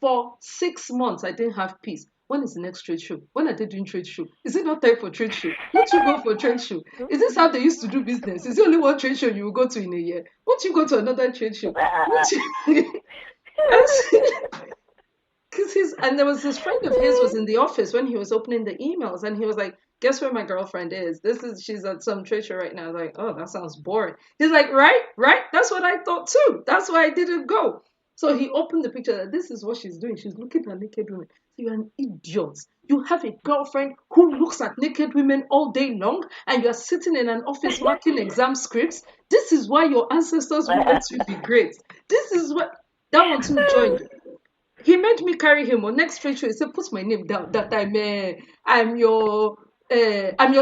For 6 months, I didn't have peace. When is the next trade show? When are they doing trade show? Is it not time for trade show? Won't you go for trade show? Is this how they used to do business? Is it only one trade show you will go to in a year? Won't you go to another trade show? And there was this friend of his was in the office when he was opening the emails, and he was like, guess where my girlfriend is? She's at some trade show right now. I was like, oh, that sounds boring. He's like, right? That's what I thought too. That's why I didn't go. So he opened the picture. This is what she's doing. She's looking at naked women. So you're an idiot. You have a girlfriend who looks at naked women all day long, and you're sitting in an office marking exam scripts. This is why your ancestors won't let you be great. This is what that one too joined. He made me carry him on next trade show. He said, "Put my name down. That I'm your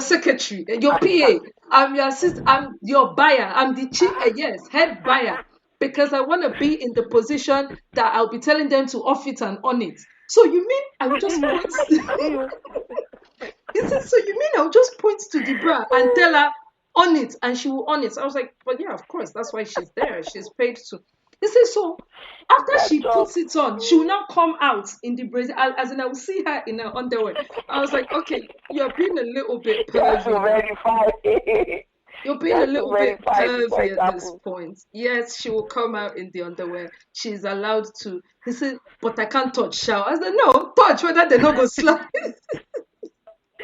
secretary, your PA. I'm your assistant. I'm your buyer. I'm the chief. Yes, head buyer, because I want to be in the position that I'll be telling them to off it and on it." So you mean I will just point? He said, "So you mean I'll just point to the bra and tell her on it, and she will on it?" I was like, "But yeah, of course. That's why she's there. She's paid to." He said, "So after she puts it on, she will now come out in the brazier, as in I will see her in her underwear." I was like, "Okay, you're being a little bit pervy. You're being a little bit pervy at this point." Yes, she will come out in the underwear. She's allowed to. He said, "But I can't touch shower." I said, "No, touch whether they not go slap." I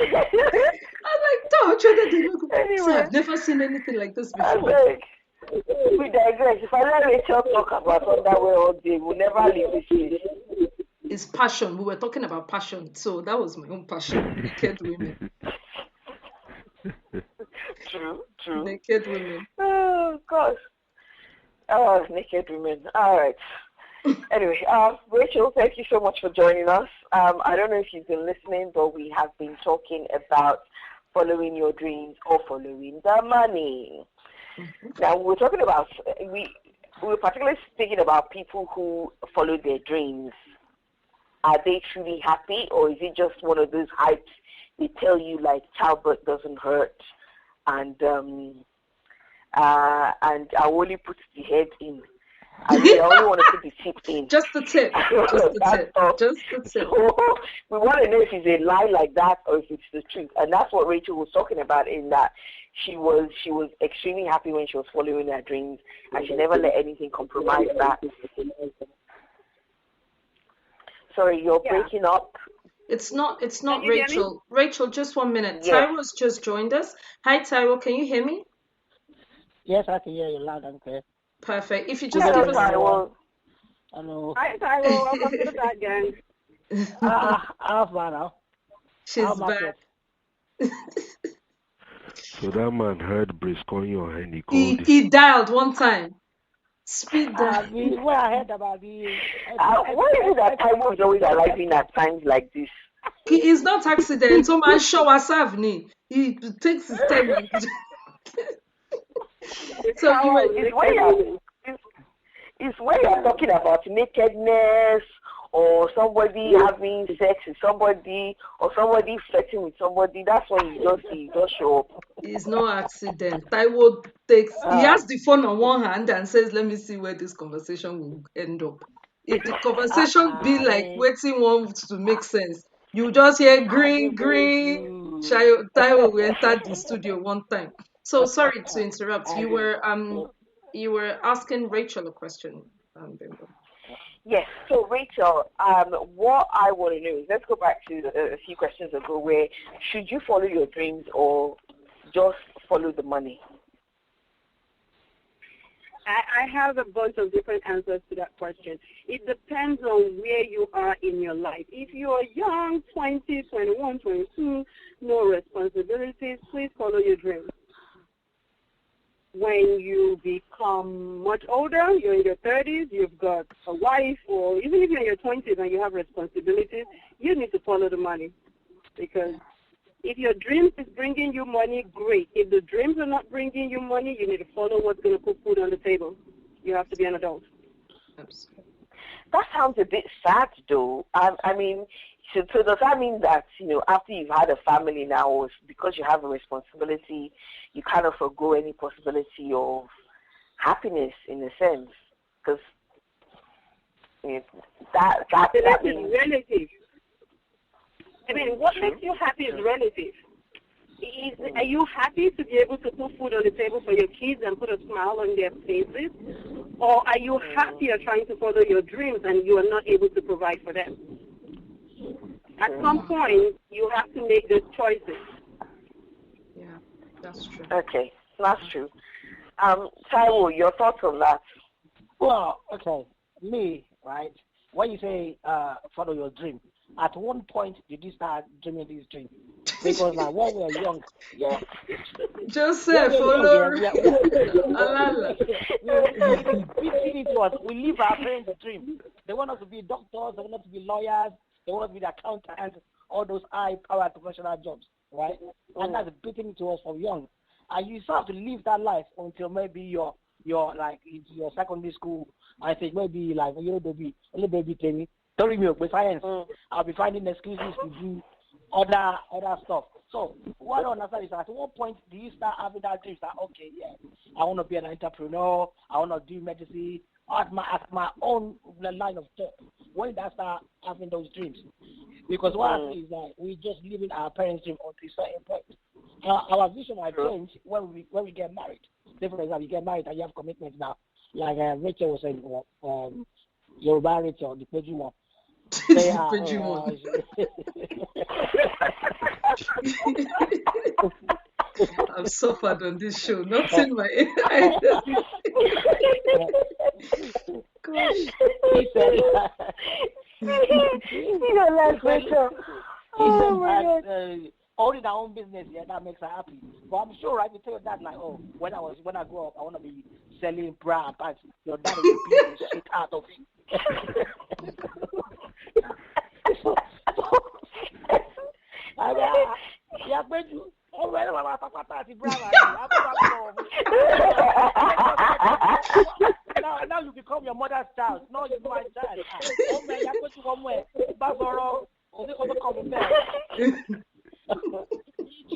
was like, "Touch whether they not go." So I've never seen anything like this before. We digress. If I let Rachel talk about underwear all day, we'll never leave this place. It's passion. We were talking about passion, so that was my own passion. Naked women. True. Naked women. Oh gosh. Naked women. All right. Anyway, Rachel, thank you so much for joining us. I don't know if you've been listening, but we have been talking about following your dreams or following the money. Mm-hmm. Now, we're talking about, we're particularly speaking about people who follow their dreams. Are they truly happy, or is it just one of those hypes they tell you, like, childbirth doesn't hurt, and I'll only put the head in. I only want to put the tip in. Just the tip. Just the tip. So we want to know if it's a lie like that or if it's the truth. And that's what Rachel was talking about, in that she was extremely happy when she was following her dreams, and she never let anything compromise that. Sorry, you're breaking up. It's not Rachel. Rachel, just 1 minute. Yes. Tyro's just joined us. Hi, Tyro. Can you hear me? Yes, I can hear you loud and clear. Perfect. If you just give us Tyro. Hello. Hi, Tyro. Welcome to the back gang. Half now. She's back. So that man heard Brice calling your hand. He dialed one time. Speed dial. What I heard about the. Why is it that Tyro is always arriving at times like this? He is not accidental. Man, show us avni. He takes his time. So it's when you're talking about nakedness, or somebody having sex with somebody, or somebody flirting with somebody. That's when you just show up. It's no accident. Taiwo takes, he has the phone on one hand and says, "Let me see where this conversation will end up." If the conversation be like waiting one to make sense, you just hear green. Taiwo will enter the studio one time. So sorry to interrupt. You were asking Rachel a question, Bimbo. Yes. So Rachel, what I want to know is, let's go back to a few questions ago, where should you follow your dreams or just follow the money? I have a bunch of different answers to that question. It depends on where you are in your life. If you are young, 20, 21, 22, no responsibilities, please follow your dreams. When you become much older, you're in your 30s, you've got a wife, or even if you're in your 20s and you have responsibilities, you need to follow the money. Because if your dreams is bringing you money, great. If the dreams are not bringing you money, you need to follow what's going to put food on the table. You have to be an adult. Absolutely. That sounds a bit sad, though. I mean, so does that mean that, after you've had a family now, or because you have a responsibility, you kind of forgo any possibility of happiness in a sense? Because that is relative. I mean, what makes you happy is relative. Are you happy to be able to put food on the table for your kids and put a smile on their faces? Or are you happier trying to follow your dreams and you are not able to provide for them? At some point, you have to make those choices. Yeah, that's true. Okay, that's true. Taiwo, your thoughts on that? Well, okay. me, right? When you say follow your dream, at one point did you start dreaming this dream? Because like when we are young, yeah, when Joseph, we are young, yeah, follow Alala. we beat into us. We live our parents' dream. They want us to be doctors. They want us to be lawyers. They want us to be accountants. All those high-powered professional jobs, right? And that's beaten into us from young. And you still have to live that life until maybe you're like into your secondary school. I think maybe like baby Timmy, don't read me up with science. I'll be finding excuses to do other stuff. So what I understand is at what point do you start having that dream that okay, yeah, I want to be an entrepreneur, I want to do medicine at my own line of thought. When did I start having those dreams? Because what I see is that we just living our parents' dream until a certain point. Our vision might change when we get married. Say for example, you get married and you have commitments now. Like Rachel was saying, Yoruba Rachel, the Peju one. They are. I've suffered on this show. Not in my gosh. He said, You don't like Rachel. Oh my God. Owning our own business, yeah, that makes her happy. But I'm sure, right, you tell your dad, like, oh, when I grow up, I want to be selling bra and pants. Your dad will beat the shit out of it. Yeah, but you. Oh, well, now you become your mother's child. No, you're my child. Oh, man, you're going to come where? Basoro, or they going to come there. You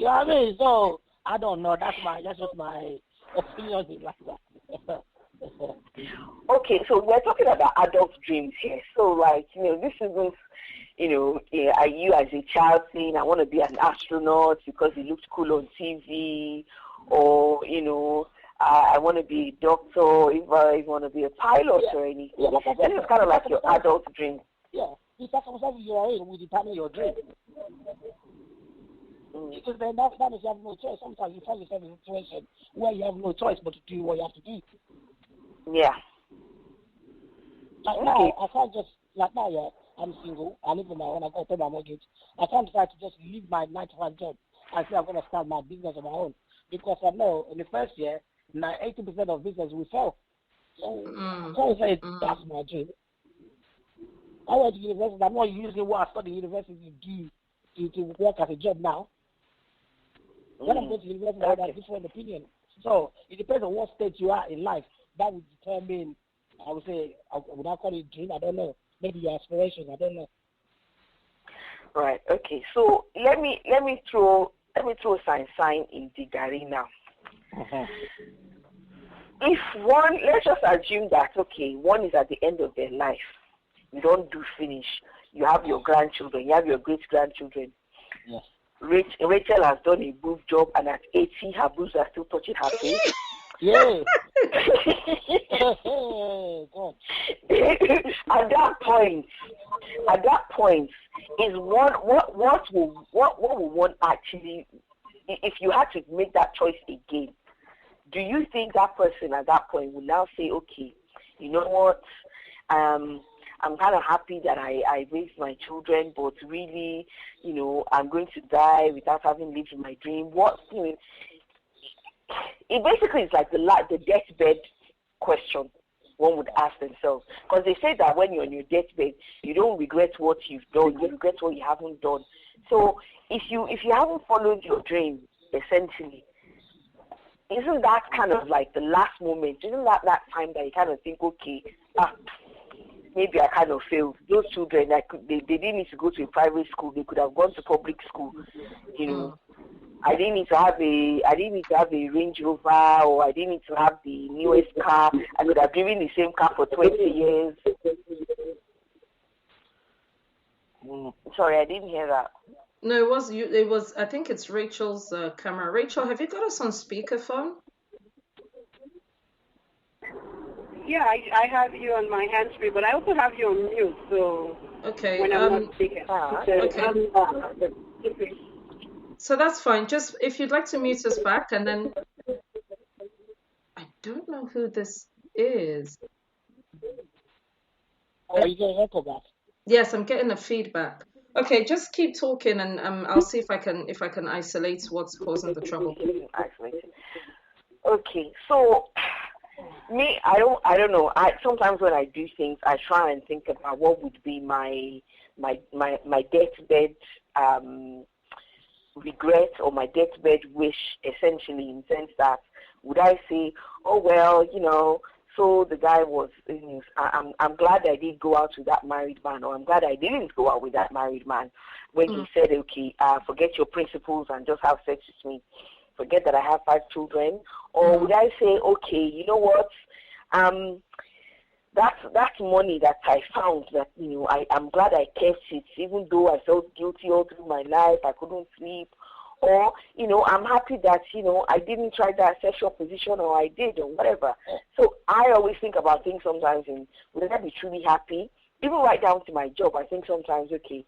know what I mean? So, I don't know. That's just my opinion like that. Okay, so we're talking about adult dreams here. So, like, this isn't, are you as a child saying, I want to be an astronaut because it looks cool on TV, or, I want to be a doctor, if I want to be a pilot or anything. Yeah, that is kind of like your adult dream. Yeah, the circumstances you are in will determine your dream. Because then that means you have no choice. Sometimes you find yourself in a situation where you have no choice but to do what you have to do. Yeah. Like now, I can't just, like now, yeah, I'm single, I live on my own, I got to pay my mortgage. I can't decide to just leave my 9-to-5 job and say I'm going to start my business on my own. Because I know in the first year, 80% of business will fail. So I can't say that's my dream. I went to university, I'm not using what I studied in university to work as a job now. When I'm going to university, I have a different opinion. So it depends on what stage you are in life. That would determine, I would say, would I call it dream? I don't know. Maybe your aspirations. I don't know. Right. Okay. So let me throw sign in the gari now. If one, let's just assume that one is at the end of their life. You don't do finish. You have your grandchildren. You have your great grandchildren. Yes. Rachel has done a good job, and at 80, her boobs are still touching her face. Yeah. At that point, is what will one actually, if you had to make that choice again, do you think that person at that point will now say, okay, you know what, I'm kind of happy that I raised my children, but really, I'm going to die without having lived my dream. It basically is like the deathbed question one would ask themselves. Because they say that when you're on your deathbed, you don't regret what you've done, you regret what you haven't done. So if you haven't followed your dream, essentially, isn't that kind of like the last moment? Isn't that time that you kind of think, okay, maybe I kind of failed. Those children, they didn't need to go to a private school. They could have gone to public school. I didn't need to have a Range Rover, or I didn't need to have the newest car. I could have driven the same car for 20 years. Sorry, I didn't hear that. No, it was you. It was. I think it's Rachel's camera. Rachel, have you got us on speakerphone? Yeah, I have you on my hands-free, but I also have you on mute, so okay. When I'm not speaking. Okay. So that's fine. Just if you'd like to mute us back, and then I don't know who this is. Or you get an echo back? Yes, I'm getting a feedback. Okay, just keep talking, and I'll see if I can isolate what's causing the trouble. Isolated. Okay, so me, I don't know. I sometimes when I do things, I try and think about what would be my deathbed regret or my deathbed wish, essentially, in the sense that would I say, oh well, so the guy was. I'm glad I did go out with that married man, or I'm glad I didn't go out with that married man when he said, okay, forget your principles and just have sex with me. Forget that I have 5 children. Or would I say, okay, you know what? That's money that I found that, I'm glad I kept it, even though I felt guilty all through my life. I couldn't sleep. Or, I'm happy that, I didn't try that sexual position, or I did, or whatever. So I always think about things sometimes, and would I be truly happy? Even right down to my job, I think sometimes, okay,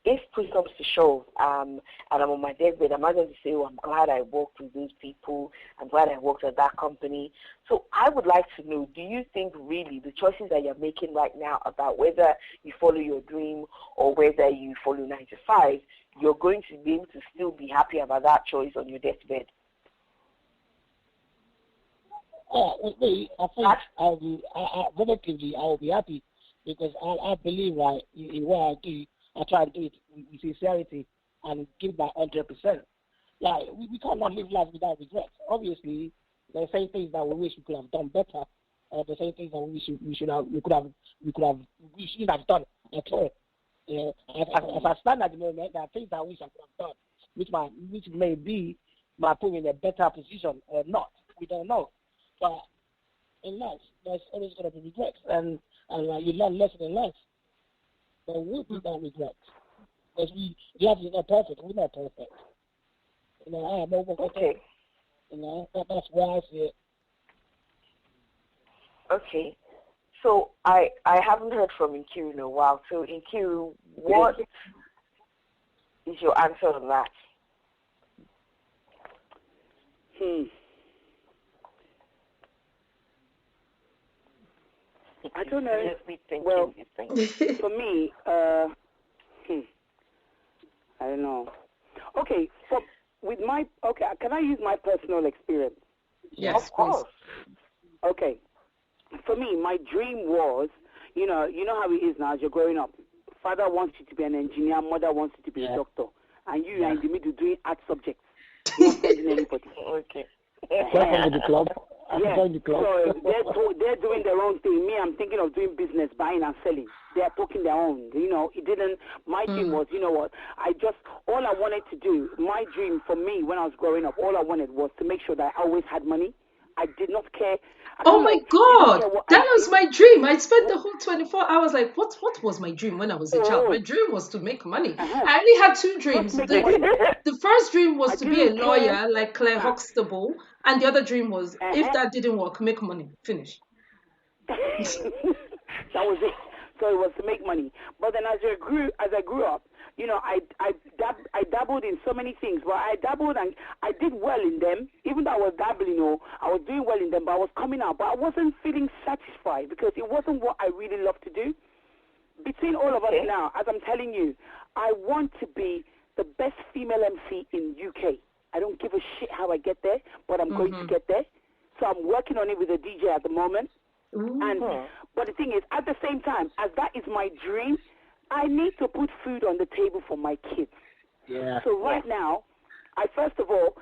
if push comes to shove, and I'm on my deathbed, I'm not going to say, oh, I'm glad I worked with those people, I'm glad I worked at that company. So I would like to know, do you think really the choices that you're making right now about whether you follow your dream or whether you follow 9 to 5, you're going to be able to still be happy about that choice on your deathbed? With me, I think relatively I will be happy, because I believe, right, in what I do, I try to do it with sincerity and give my 100%. Like, we cannot live life without regrets. Obviously, there are certain things that we wish we could have done better, or there are certain things that we shouldn't have done at all. As I stand at the moment, there are things that I wish I could have done, which may be might put me in a better position or not. We don't know. But in life, there's always going to be regrets, and you learn lessons in life. There will be no regrets, because life is not perfect. We're not perfect. I am over. Okay. That's why I see it. Okay. So I haven't heard from Nkiru in a while. So Nkiru, what is your answer on that? I don't know. Well, for me, I don't know. Okay, so can I use my personal experience? Yes, of course. Please. Okay. For me, my dream was, you know how it is now as you're growing up. Father wants you to be an engineer, mother wants you to be a doctor, and you are in the middle doing art subjects, not telling anybody. Okay. Welcome to the club. Yeah. Join the club. So they're doing their own thing. Me, I'm thinking of doing business, buying and selling. They're talking their own. My dream was, all I wanted to do, my dream for me when I was growing up, all I wanted was to make sure that I always had money. I did not care. Oh my God, that was my dream. I spent the whole 24 hours like, what was my dream when I was a child? My dream was to make money. I only had 2 dreams. The first dream was to be a lawyer like Claire Huxtable, and the other dream was, if that didn't work, make money. Finish. That was it. So it was to make money. But then as I grew up, I dabbled in so many things. But I dabbled and I did well in them. Even though I was dabbling, I was doing well in them, but I was coming out. But I wasn't feeling satisfied because it wasn't what I really loved to do. Between all of us now, as I'm telling you, I want to be the best female MC in UK. I don't give a shit how I get there, but I'm going to get there. So I'm working on it with a DJ at the moment. But the thing is, at the same time, as that is my dream, I need to put food on the table for my kids. Yeah. So right now, I first of all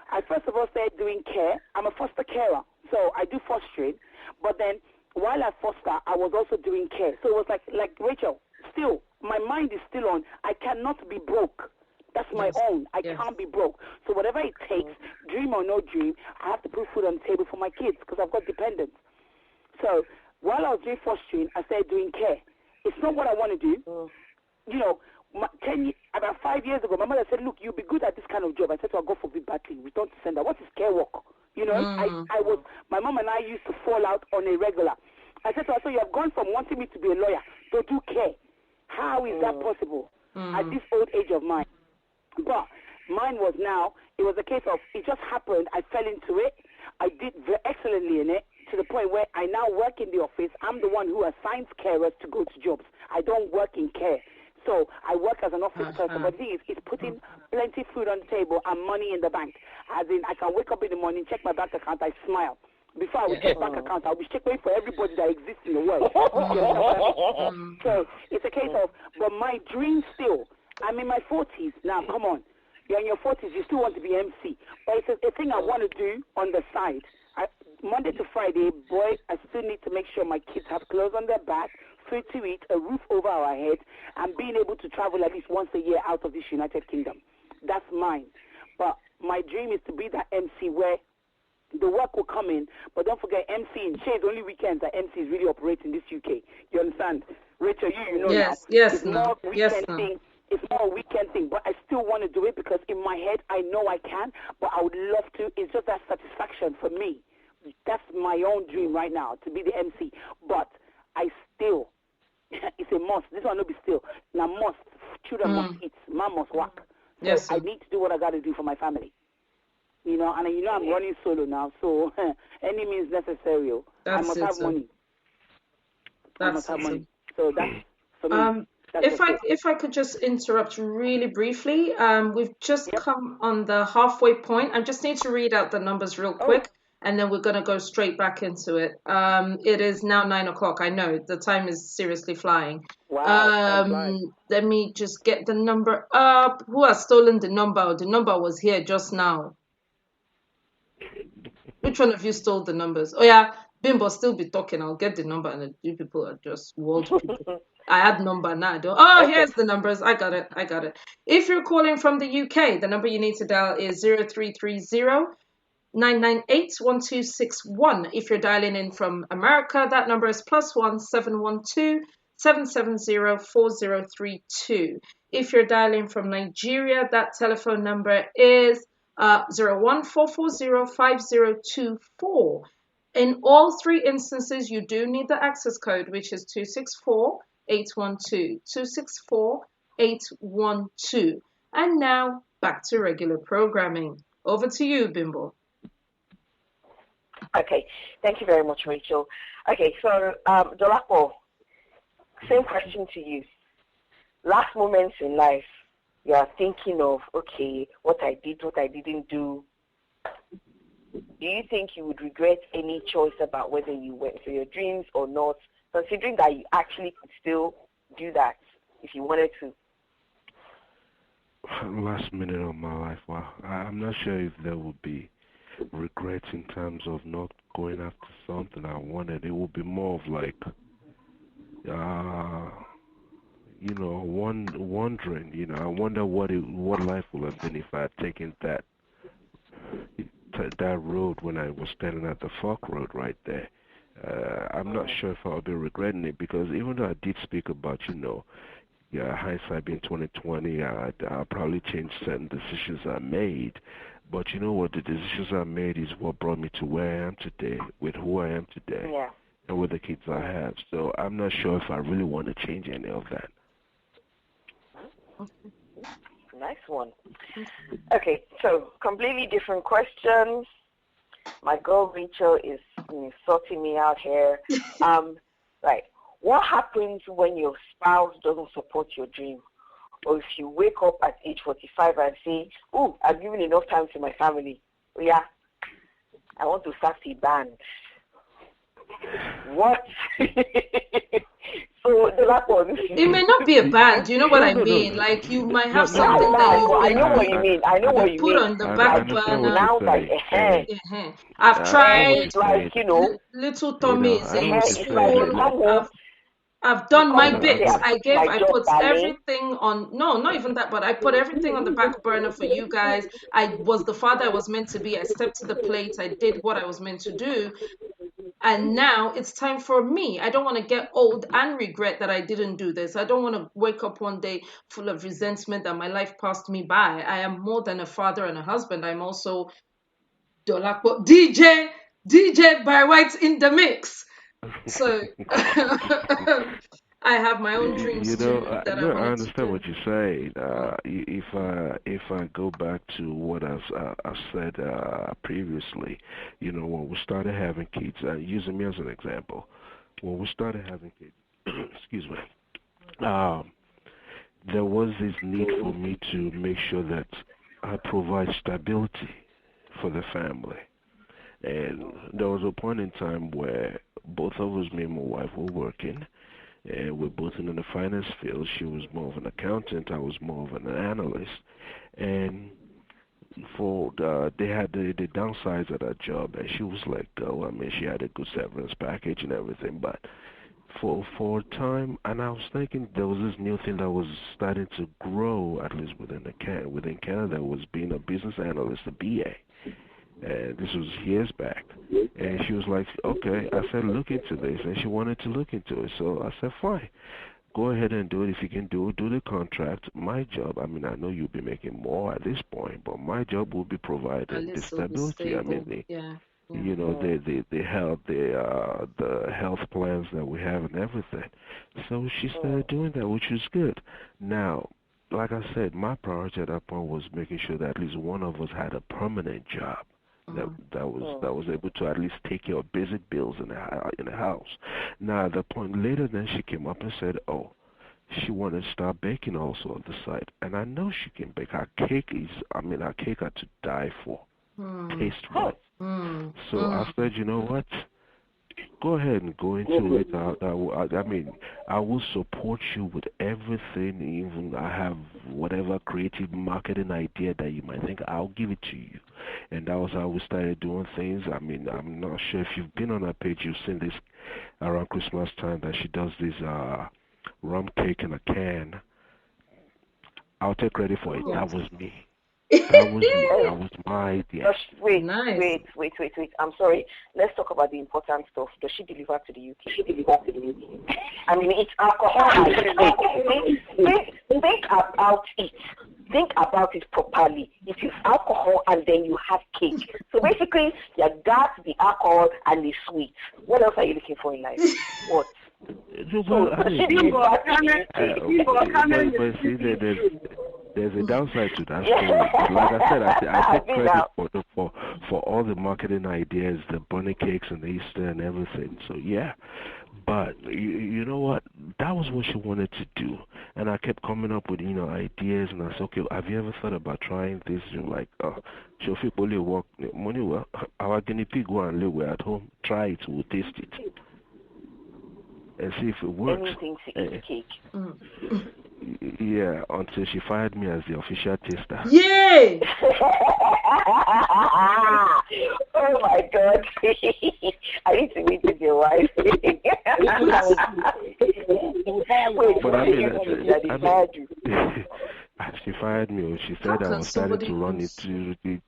started doing care. I'm a foster carer, so I do fostering. But then while I foster, I was also doing care. So it was like Rachel. Still, my mind is still on. I cannot be broke. That's my own. I can't be broke. So whatever it takes, dream or no dream, I have to put food on the table for my kids because I've got dependents. So while I was doing fostering, I started doing care. It's not what I want to do. About 5 years ago, my mother said, look, you'll be good at this kind of job. I said to her, God forbid badly, return to sender. What is care work? My mom and I used to fall out on a regular. I said to her, so you have gone from wanting me to be a lawyer to do care. How is that possible at this old age of mine? But mine was now, it was a case of, it just happened, I fell into it, I did very excellently in it, to the point where I now work in the office. I'm the one who assigns carers to go to jobs. I don't work in care. So I work as an office person, but the thing is, it's putting plenty food on the table and money in the bank. As in, I can wake up in the morning, check my bank account, I smile. Before I would check bank account, I would check for everybody that exists in the world. So it's a case of, but my dream still, I'm in my 40s now, come on. You're in your 40s, you still want to be MC. But it's a thing I want to do on the side. Monday to Friday, boy, I still need to make sure my kids have clothes on their back, food to eat, a roof over our heads, and being able to travel at least once a year out of this United Kingdom. That's mine. But my dream is to be that MC where the work will come in, but don't forget MC. It's only weekends that MC is really operating this UK. You understand? Rachel, you know now. It's more weekend thing. It's more a weekend thing, but I still want to do it because in my head I know I can, but I would love to. It's just that satisfaction for me. That's my own dream right now, to be the MC. But I still, it's a must. This one will be still. Now must. Children must eat. Man must work. So I need to do what I got to do for my family. You know, and you know I'm running solo now, so any means necessary. I must have money. I must have money. So that's for me. If I could just interrupt really briefly, we've just come on the halfway point. I just need to read out the numbers real quick, and then we're going to go straight back into it. It is now 9 o'clock. I know the time is seriously flying. Wow. Let me just get the number up. Who has stolen the number? The number was here just now. Which one of you stole the numbers? Oh yeah, Bimbo still be talking. I'll get the number, and you people are just world people. I had number now. Here's the numbers. I got it. If you're calling from the UK, the number you need to dial is 0330-998-1261. If you're dialing in from America, that number is +1 712-770-4032. If you're dialing from Nigeria, that telephone number is 014405024. In all three instances, you do need the access code, which is 264812. 264812. And now, back to regular programming. Over to you, Bimbo. Okay, thank you very much, Rachel. Okay, so Dolapo, same question to you. Last moments in life, you are thinking of, okay, what I did, what I didn't do. Do you think you would regret any choice about whether you went for your dreams or not, considering that you actually could still do that if you wanted to? Last minute of my life, wow. I'm not sure if there would be regrets in terms of not going after something I wanted. It would be more of like, wondering, I wonder what life would have been if I had taken that road when I was standing at the Fork Road right there. I'm not sure if I'll be regretting it, because even though I did speak about, hindsight being 2020, I'll probably change certain decisions I made. But you know what? The decisions I made is what brought me to where I am today, with who I am today, and with the kids I have. So I'm not sure if I really want to change any of that. Nice one. Okay, so completely different question. My girl Rachel is sorting me out here. Right. What happens when your spouse doesn't support your dream? Or if you wake up at age 45 and say, "Oh, I've given enough time to my family. Oh, yeah, I want to start a band." What? So the last one. It may not be a band. You know what I mean? Like you might have something that you. I know what you mean. I know what you put mean. on the back burner. Now, like, I've tried. Like, little Tommy is in school. I've done my bit. I put everything on. No, not even that, but I put everything on the back burner for you guys. I was the father I was meant to be. I stepped to the plate. I did what I was meant to do. And now it's time for me. I don't want to get old and regret that I didn't do this. I don't want to wake up one day full of resentment that my life passed me by. I am more than a father and a husband. I'm also Dolapo DJ by White in the mix. So I have my own You dreams know, too that I no, I wanted to understand do. what you're saying. Mm. If I go back to what I said previously, when we started having kids, using me as an example, when we started having kids, excuse me, there was this need for me to make sure that I provide stability for the family. And there was a point in time where both of us, me and my wife, were working, and we're both in the finance field. She was more of an accountant, I was more of an analyst. And they had the downsides of that job, and she was like, oh, I mean, she had a good severance package and everything, but for a time, and I was thinking there was this new thing that was starting to grow, at least within Canada, was being a business analyst, a BA. And this was years back. And she was like, okay. I said, look into this. And she wanted to look into it. So I said, fine. Go ahead and do it. If you can do it, do the contract. My job, I mean, I know you'll be making more at this point, but my job will be At providing the least it'll be stability. I mean, stable. Yeah. Yeah. the health plans that we have and everything. So she started doing that, which was good. Now, like I said, my priority at that point was making sure that at least one of us had a permanent job that Mm. that was able to at least take care of basic bills in the house. Now, at the point later, then she came up and said, "Oh, she wanted to start baking also on the side, and I know she can bake. Her cake are to die for, Mm. taste wise." Mm. So I Mm. said, you know what? Go ahead and go into it. I will support you with everything. Even I have whatever creative marketing idea that you might think, I'll give it to you. And that was how we started doing things. I mean, I'm not sure if you've been on her page, you've seen this around Christmas time that she does this rum cake in a can. I'll take credit for it. Oh. That was me. That was me. Hey, That was my idea. just wait, Nice. wait, wait, wait, wait. I'm sorry. Let's talk about the important stuff. Does she deliver to the UK? She deliver to the UK. I mean, it's alcohol and cake. Think about it. Think about it properly. It is alcohol and then you have cake. So basically, you got the alcohol and the sweet. What else are you looking for in life? What? Well, I She mean, didn't go out to but see, there's a downside to that story. Like I said, I take credit for all the marketing ideas, the bunny cakes and Easter and everything. So yeah, but you know what? That was what she wanted to do, and I kept coming up with ideas. And I said, okay, have you ever thought about trying this? You're like, Shofi only work money. Well, our guinea pig go and live at home. Try it, we'll taste it and see if it works. anything to eat cake. Mm. Yeah, until she fired me as the official taster. Yay! Oh my God! I need to meet with your wife. Wait, But I mean, they fired you. she fired me. She How said I can was starting somebody to run lose? into the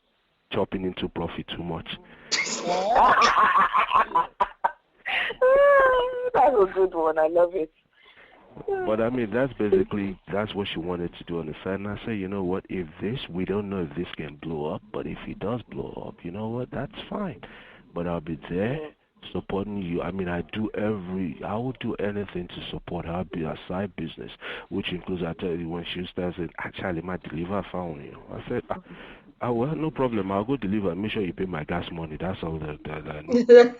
chopping into profit too much. That's a good one. I love it. But I mean, that's what she wanted to do on the side. And I said, you know what? If we don't know if this can blow up, but if it does blow up, you know what? That's fine. But I'll be there supporting you. I mean, I will do anything to support her side business, which includes, I tell you, when she starts it, actually, my deliver phone, I said, well, no problem. I'll go deliver. Make sure you pay my gas money. That's all that I need. Just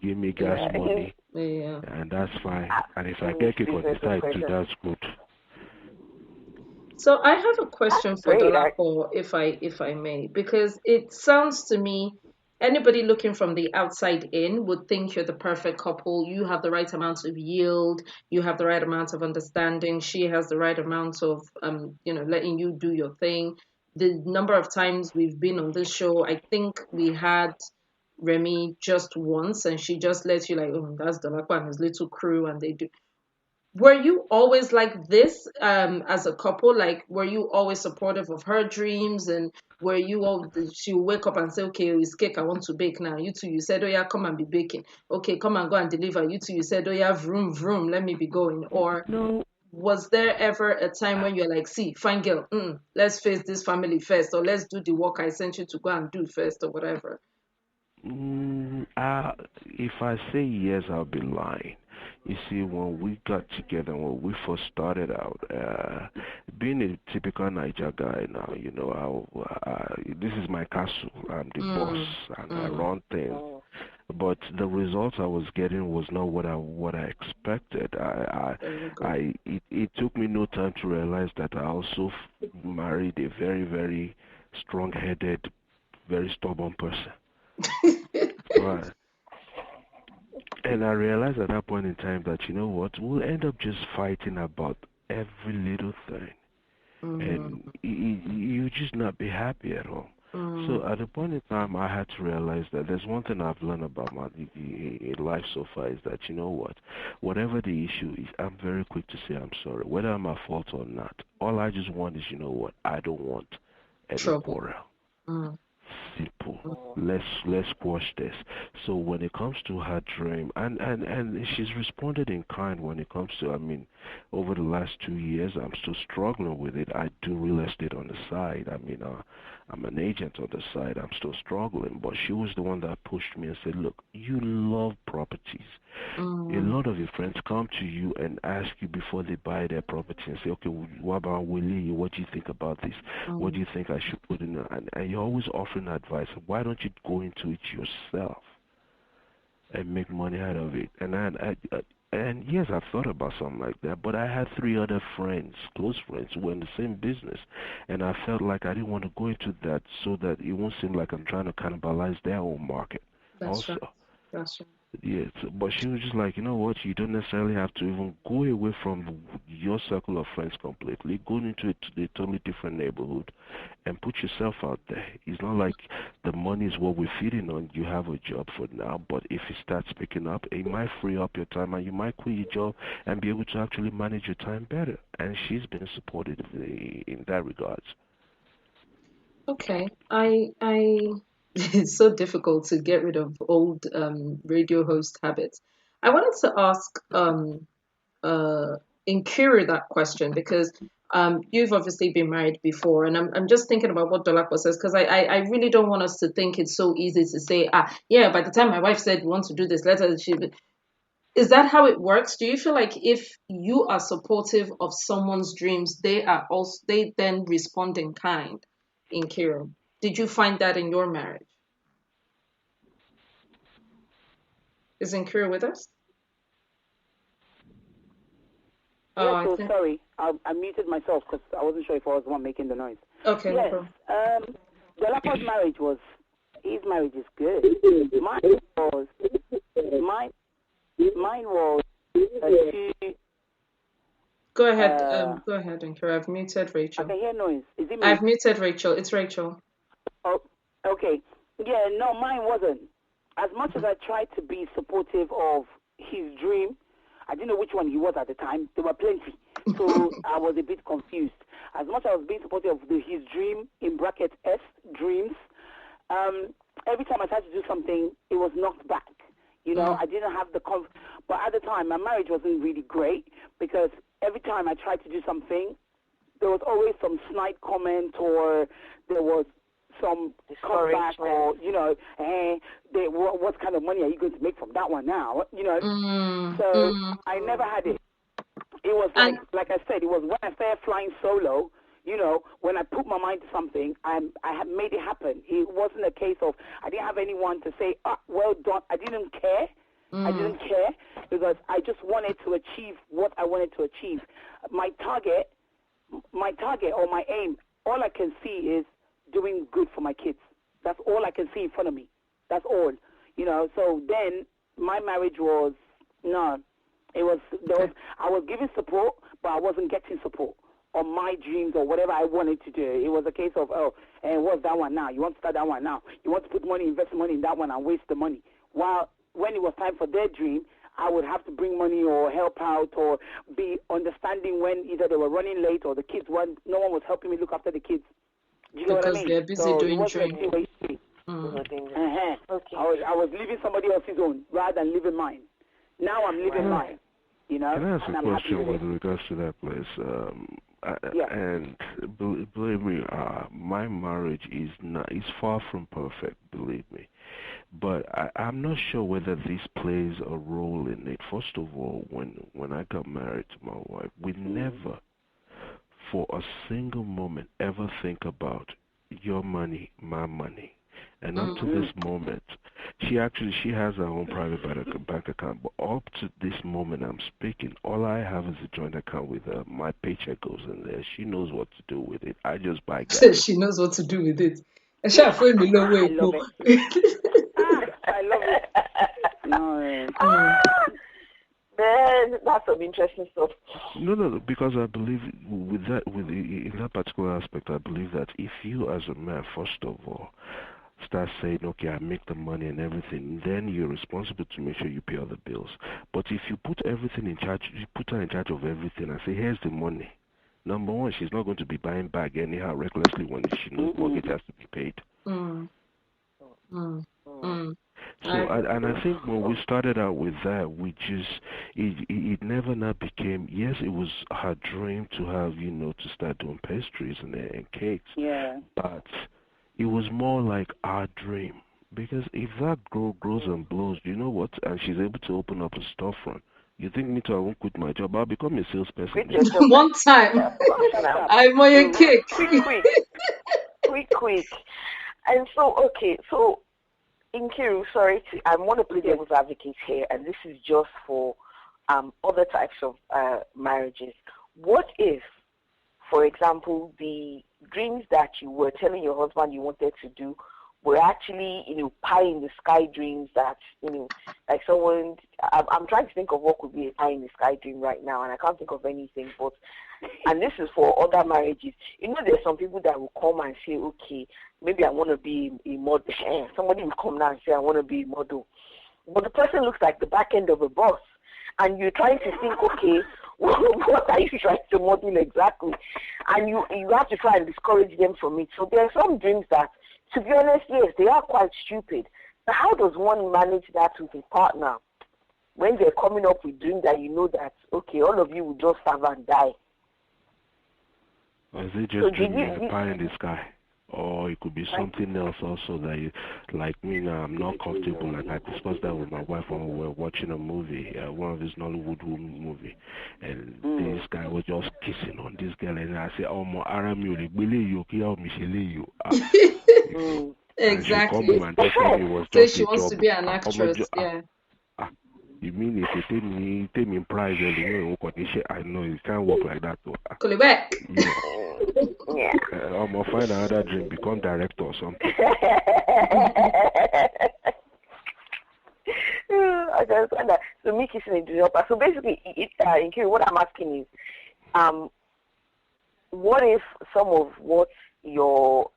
give me gas money. Yeah. And that's fine. And if I get kicked on the side too, that's good. So I have a question for Great. Dolapo, if I may, because it sounds to me anybody looking from the outside in would think you're the perfect couple. You have the right amount of yield, you have the right amount of understanding, she has the right amount of letting you do your thing. The number of times we've been on this show, I think we had Remy just once, and she just lets you like, oh, that's Dolapo and his little crew, and they do. Were you always like this as a couple? Like, were you always supportive of her dreams? And were you all, she would wake up and say, okay, it's cake, I want to bake now. You two, you said, oh yeah, come and be baking. Okay, come and go and deliver. You two, you said, oh yeah, vroom, vroom, let me be going. Or No. was there ever a time when you're like, see, fine girl, let's face this family first, or let's do the work I sent you to go and do first, or whatever? If I say yes, I'll be lying. You see, when we got together, when we first started out, being a typical Niger guy now, this is my castle. I'm the boss, and I run things. But the results I was getting was not what I expected. It took me no time to realize that I also married a very, very strong-headed, very stubborn person. Right. And I realized at that point in time that, you know what, we'll end up just fighting about every little thing. And you just not be happy at all. So at the point in time, I had to realize that there's one thing I've learned about my life so far is that, you know what, whatever the issue is, I'm very quick to say I'm sorry, whether I'm at fault or not. All I just want is, you know what, I don't want any quarrel. Simple. Let's squash this. So when it comes to her dream, and she's responded in kind when it comes to, I mean, over the last 2 years, I'm still struggling with it. I do real estate on the side. I mean, I'm an agent on the side. I'm still struggling. But she was the one that pushed me and said, look, you love properties. A lot of your friends come to you and ask you before they buy their property and say, okay, what about Willie? What do you think about this? What do you think I should put in? And you're always offering advice. Why don't you go into it yourself and make money out of it? And yes, I've thought about something like that, but I had 3 other friends, close friends, who were in the same business, and I felt like I didn't want to go into that so that it won't seem like I'm trying to cannibalize their own market. That's right. That's right. Yeah, but she was just like, you know what, you don't necessarily have to even go away from your circle of friends completely. Go into a totally different neighborhood and put yourself out there. It's not like the money is what we're feeding on. You have a job for now, but if it starts picking up, it might free up your time and you might quit your job and be able to actually manage your time better. And she's been supportive in that regards. Okay. It's so difficult to get rid of old radio host habits. I wanted to ask inquire that question because you've obviously been married before, and I'm just thinking about what Dolapo says because I really don't want us to think it's so easy to say, yeah, by the time my wife said we want to do this, let her. Is that how it works? Do you feel like if you are supportive of someone's dreams, they then respond in kind, in care? Did you find that in your marriage? Is Nkira with us? Yes, so sorry. I muted myself because I wasn't sure if I was the one making the noise. Okay. Yes. Dolapo's marriage his marriage is good. Mine was Go ahead, Nkira. I've muted Rachel. I can hear noise. Is it me? I've muted Rachel. It's Rachel. Oh, okay. Yeah, no, mine wasn't. As much as I tried to be supportive of his dream, I didn't know which one he was at the time. There were plenty. So I was a bit confused. As much as I was being supportive of his dream, in brackets S, dreams, every time I tried to do something, it was knocked back. You know, I didn't have the but at the time, my marriage wasn't really great because every time I tried to do something, there was always some snide comment or there was some comeback or, you know, what kind of money are you going to make from that one now? You know, I never had it. It was like I said, it was when I started flying solo. You know, when I put my mind to something, I had made it happen. It wasn't a case of I didn't have anyone to say, well done. I didn't care. I didn't care because I just wanted to achieve what I wanted to achieve. My target or my aim, all I can see is doing good for my kids. That's all I can see in front of me. That's all. You know, so then my marriage was, I was giving support, but I wasn't getting support on my dreams or whatever I wanted to do. It was a case of, and what's that one now? You want to start that one now? You want to put money, invest money in that one and waste the money. While when it was time for their dream, I would have to bring money or help out or be understanding when either they were running late or the kids weren't, no one was helping me look after the kids. Do you know what I mean? They're busy doing dream. Okay. I was living somebody else's own rather than living mine. Now I'm living mine. You know? Can I ask a question with regards to that, please? And believe me, my marriage is far from perfect. Believe me, But I'm not sure whether this plays a role in it. First of all, when I got married to my wife, we never, for a single moment, ever think about your money, my money. And up to this moment, she has her own private bank account. But up to this moment I'm speaking, all I have is a joint account with her. My paycheck goes in there. She knows what to do with it. I just buy gas. She knows what to do with it. I love it. I love it. No. Man, that's some interesting stuff. No, because I believe in that particular aspect, I believe that if you as a man, first of all, start saying, okay, I make the money and everything, then you're responsible to make sure you pay all the bills. But if you put everything in charge, you put her in charge of everything and say, here's the money. Number one, she's not going to be buying bag anyhow recklessly when she knows mortgage has to be paid. So, and I think when we started out with that, it never not became, yes, it was her dream to have, to start doing pastries and cakes. Yeah. But it was more like our dream. Because if that girl grows and blows, you know what, and she's able to open up a storefront, you think me too, I won't quit my job. I'll become a salesperson. One time, I'm on your cake. Quick. And so, okay, so Nkiru, sorry, I want to play devil's advocate here, and this is just for other types of marriages. What if, for example, the dreams that you were telling your husband you wanted to do were actually, pie in the sky dreams that, like someone, I'm trying to think of what could be a pie in the sky dream right now, and I can't think of anything, but, and this is for other marriages. There's some people that will come and say, okay, maybe I want to be a model. Somebody will come now and say, I want to be a model. But the person looks like the back end of a bus, and you're trying to think, okay, what are you trying to model exactly? And you have to try and discourage them from it. So there are some dreams that, to be honest, yes, they are quite stupid. But how does one manage that with a partner when they're coming up with dreams that you know that, okay, all of you will just have and die? Or is it just dreaming a pie in the sky? Or it could be something else also that you, like me now, I'm not comfortable. Like I discussed that with my wife when we were watching a movie, one of his Nollywood movie, and this guy was just kissing on this girl, and I said, "Oh, my Aramule, believe you, kill me, you." Exactly. And she come and just tell me it was So just she a wants job. to be an actress, yeah. You mean if you take me in prize, I know it can't work like that. Call it back. Yeah. I'm gonna find another dream, become director or something. I understand that. So me kissing into help. So basically, what I'm asking is, what if some of what your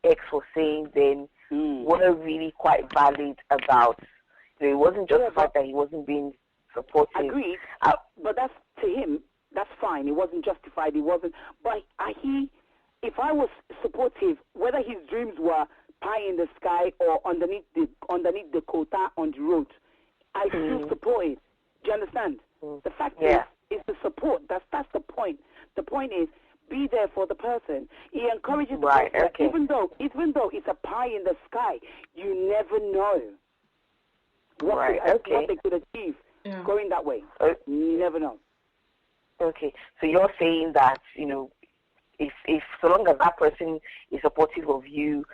ex was saying then were really quite valid about? It wasn't just the fact that he wasn't being supportive. Agreed. But that's, to him, that's fine. It wasn't justified. It wasn't. But if I was supportive, whether his dreams were pie in the sky or underneath the quota on the road, I still support it. Do you understand? The fact is the support. That's the point. The point is, be there for the person. He encourages the person. Even though it's a pie in the sky, you never know what they could achieve going that way. You never know. Okay, so you're saying that, if so long as that person is supportive of you,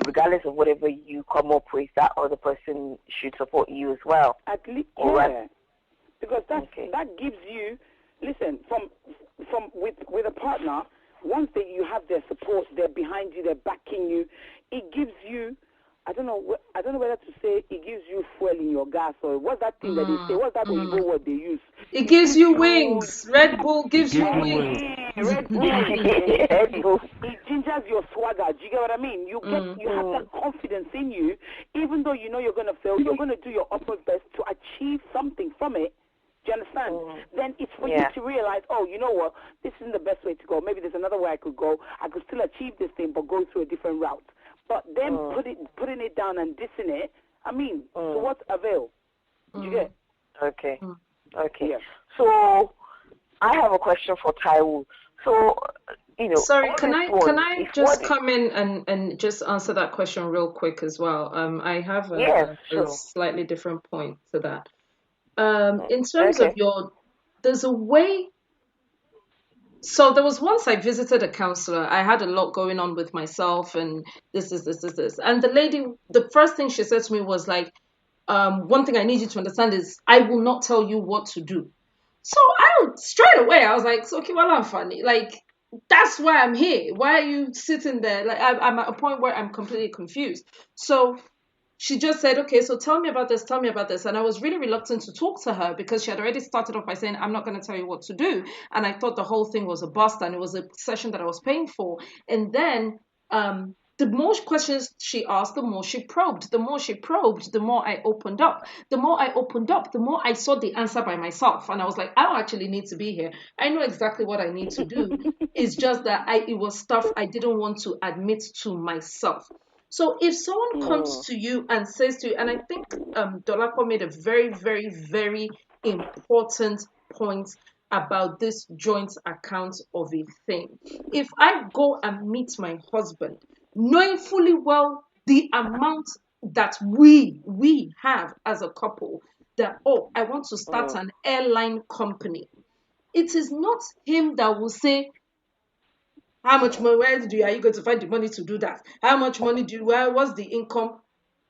regardless of whatever you come up with, that other person should support you as well. At least, because that gives you, listen, from with a partner, once you have their support, they're behind you, they're backing you, it gives you, I don't know whether to say it gives you fuel in your gas, or what's that thing that they say? What's that Igbo word they use? It gives you wings. Red Bull gives you wings. Red Bull. It gingers your swagger. Do you get what I mean? You have that confidence in you, even though you know you're gonna fail. You're gonna do your utmost best to achieve something from it. Do you understand? Then it's for you to realize, oh, you know what? This isn't the best way to go. Maybe there's another way I could go. I could still achieve this thing, but go through a different route. But then putting it down and dissing it, I mean, so what avail? Do you get? Okay. Okay. Yeah. So I have a question for Taiwo. So, Sorry, all can this I one, just what, come in and just answer that question real quick as well? I have yes, a sure. slightly different point to that. In terms of Okay. there's a way. So there was once I visited a counselor. I had a lot going on with myself, and this. And the lady, the first thing she said to me was like, one thing I need you to understand is I will not tell you what to do. So straight away I was like, so okay, well I'm funny. Like that's why I'm here. Why are you sitting there? Like I'm at a point where I'm completely confused. So she just said, okay, so tell me about this, tell me about this. And I was really reluctant to talk to her because she had already started off by saying, I'm not going to tell you what to do. And I thought the whole thing was a bust and it was a session that I was paying for. And then the more questions she asked, the more she probed. The more she probed, the more I opened up. The more I opened up, the more I saw the answer by myself. And I was like, I don't actually need to be here. I know exactly what I need to do. It's just that it was stuff I didn't want to admit to myself. So if someone comes Mm, to you and says to you, and I think Dolapo made a very, very, very important point about this joint account of a thing. If I go and meet my husband, knowing fully well the amount that we have as a couple, that I want to start mm, an airline company. It is not him that will say, how much money? Are you going to find the money to do that? How much money do you? What's the income?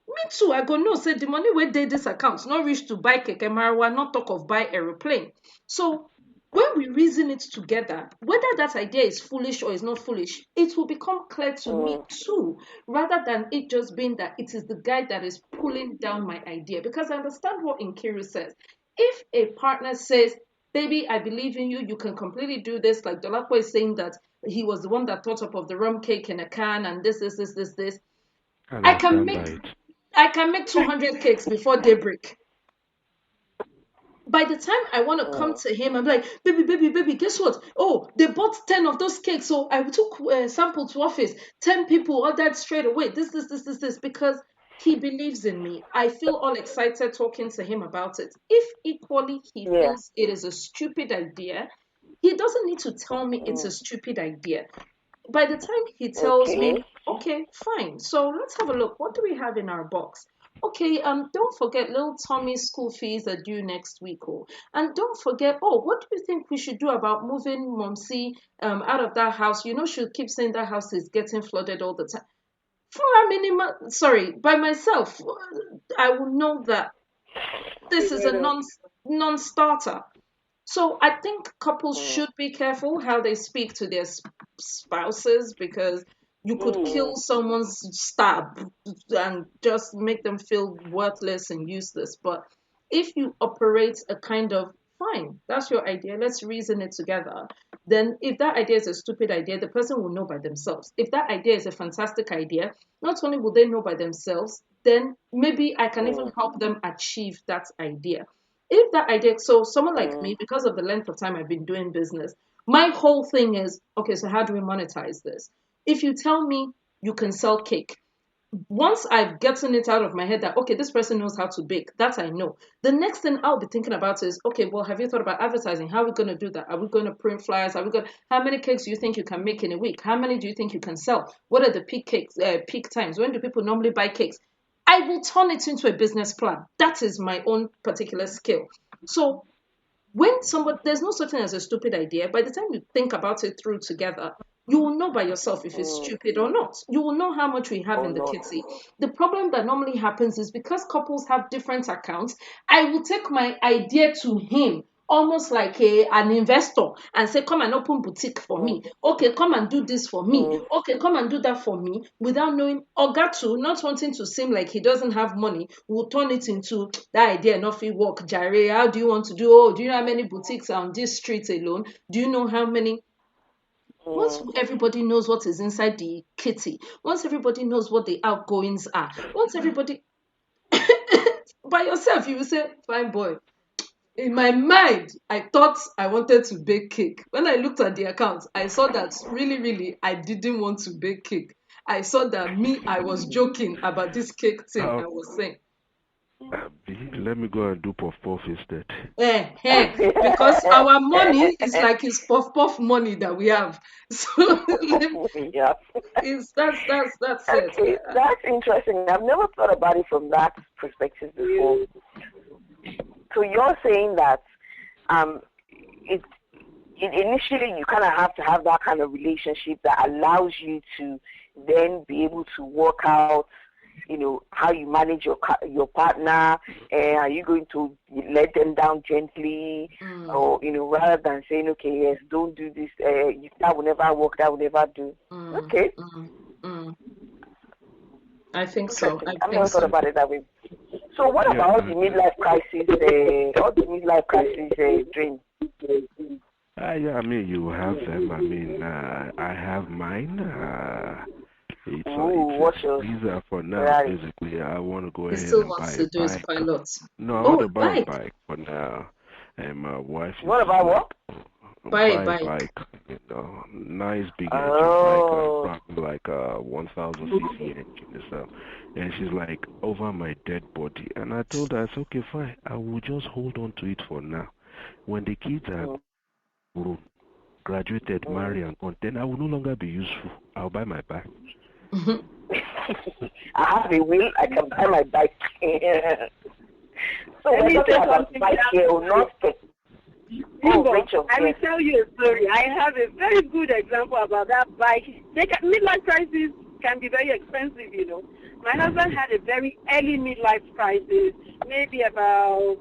Me too. I go no. Say the money wey dey this account not reach to buy keke marawa, not talk of buy aeroplane. So when we reason it together, whether that idea is foolish or is not foolish, it will become clear to me mm, too, rather than it just being that it is the guy that is pulling down my idea. Because I understand what Nkiru says. If a partner says, baby, I believe in you, you can completely do this, like Dolapo is saying that he was the one that thought up of the rum cake in a can and this. And I I can stand make by it. I can make 200 cakes before daybreak. By the time I want to come mm, to him, I'm like, baby, guess what? Oh, they bought 10 of those cakes. So I took a sample to office. 10 people ordered straight away. This, because he believes in me. I feel all excited talking to him about it. If equally he yeah. feels it is a stupid idea, he doesn't need to tell me it's a Mm, stupid idea. By the time he tells me, okay. okay, fine. So let's have a look. What do we have in our box? Okay, don't forget little Tommy's school fees are due next week. Oh, and don't forget, what do you think we should do about moving Momsy out of that house? You know, she'll keep saying that house is getting flooded all the time. For a minimum, sorry, by myself, I will know that this is a non-starter. So I think couples Mm, should be careful how they speak to their spouses, because you could mm, kill someone's stab and just make them feel worthless and useless. But if you operate a kind of, fine, that's your idea, let's reason it together. Then if that idea is a stupid idea, the person will know by themselves. If that idea is a fantastic idea, not only will they know by themselves, then maybe I can even mm, help them achieve that idea. If that idea, so someone like mm, me, because of the length of time I've been doing business, my whole thing is, okay, so how do we monetize this? If you tell me you can sell cake, once I've gotten it out of my head that, okay, this person knows how to bake, that I know. The next thing I'll be thinking about is, okay, well, have you thought about advertising? How are we going to do that? Are we going to print flyers? How many cakes do you think you can make in a week? How many do you think you can sell? What are the peak times? When do people normally buy cakes? I will turn it into a business plan. That is my own particular skill. So when somebody, there's no such thing as a stupid idea. By the time you think about it through together, you will know by yourself if it's mm. stupid or not. You will know how much we have Oh in the no. kitty. The problem that normally happens is because couples have different accounts, I will take my idea to him almost like an investor and say, come and open boutique for Mm, me. Okay, come and do this for me. mm, Okay, come and do that for me, without knowing. Ogatu, not wanting to seem like he doesn't have money, will turn it into that idea not fit work. Jare, how do you want to do? Oh, do you know how many boutiques are on this street alone? Do you know how many? Once mm, everybody knows what is inside the kitty, once everybody knows what the outgoings are, once everybody by yourself, you will say, fine boy. In my mind, I thought I wanted to bake cake. When I looked at the account, I saw that really, I didn't want to bake cake. I saw that I was joking about this cake thing Uh, I was saying. Let me go and do puff puff instead. Because our money is like his puff puff money that we have. So Yeah. that's it. Okay, that's interesting. I've never thought about it from that perspective before. So you're saying that it initially you kind of have to have that kind of relationship that allows you to then be able to work out, how you manage your partner. Are you going to let them down gently, or rather than saying, okay, yes, don't do this, that will never work, that will never do. Okay. I think so. I've never thought about it that way. So what about all the midlife crisis? Dream? Yeah, I mean, you have them. I mean, I have mine. It's visa for now. Right. Basically, I want to go ahead and buy a bike. No, I want to buy a bike for now. And my wife. You want to buy what? Buy a bike. Nice big engine bike, like 1,000 cc engine and stuff. And she's like, over my dead body. And I told her, it's okay, fine. I will just hold on to it for now. When the kids are graduated, married, and gone, then I will no longer be useful. I'll buy my bike. I have a will. I can buy my bike. So when you talk about bike here, will not take. Rachel, I will tell you a story. I have a very good example about that bike. Midlife crisis can be very expensive, My husband had a very early midlife crisis, maybe about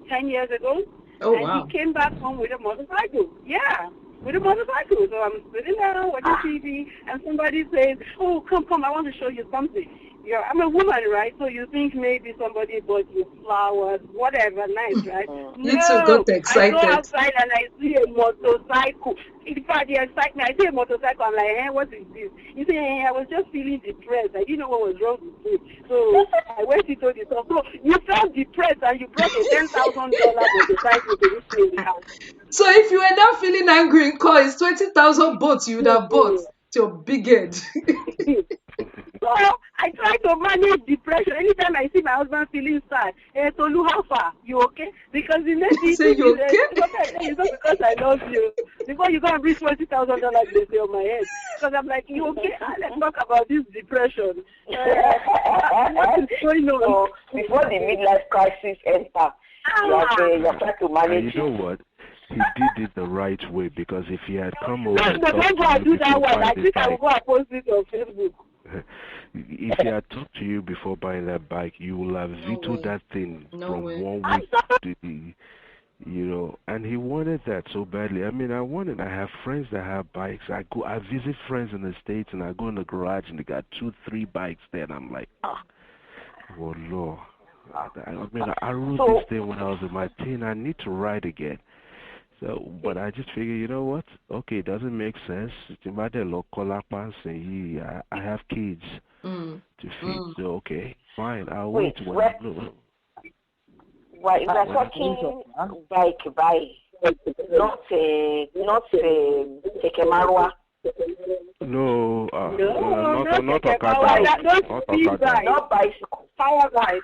10 years ago. Oh, and wow. He came back home with a motorcycle. Yeah, with a motorcycle. So I'm sitting there watching TV, and somebody says, oh, come, I want to show you something. I'm a woman, right? So you think maybe somebody bought you flowers, whatever, nice, right? You too got excited. I go outside and I see a motorcycle. In fact, the excitement, I see a motorcycle, I'm like, what is this? You say, I was just feeling depressed. I didn't know what was wrong with me. So I went to the store. So you felt depressed and you brought a $10,000 motorcycle to this in the house. So if you were not feeling angry in coins, 20,000 boats you would have bought to your big head. So I try to manage depression. Anytime I see my husband feeling sad, hey, Tolu, how far? You okay? Because the next thing say you okay? It's not because I love you. Before you go and reach $20,000, they say on my head. Because I'm like, you okay? Let's talk about this depression. What is going on? So before the midlife crisis enter, you have to manage it. You know what? He did it the right way, because if he had come over don't go and do that one. I think I will go and post it on Facebook. If he had talked to you before buying that bike, you will have vetoed that thing from 1 week to the, and he wanted that so badly. I mean, I have friends that have bikes. I visit friends in the States, and I go in the garage, and they got 2-3 bikes there, and I'm like, oh Lord. I rode this thing when I was in my teen. I need to ride again. So, but I just figure, you know what? Okay, it doesn't make sense. I have kids to feed, so okay, fine. I'll wait. Why is that talking bike, not Tekemarwa? No, not Okada. Not bicycle, fire bike.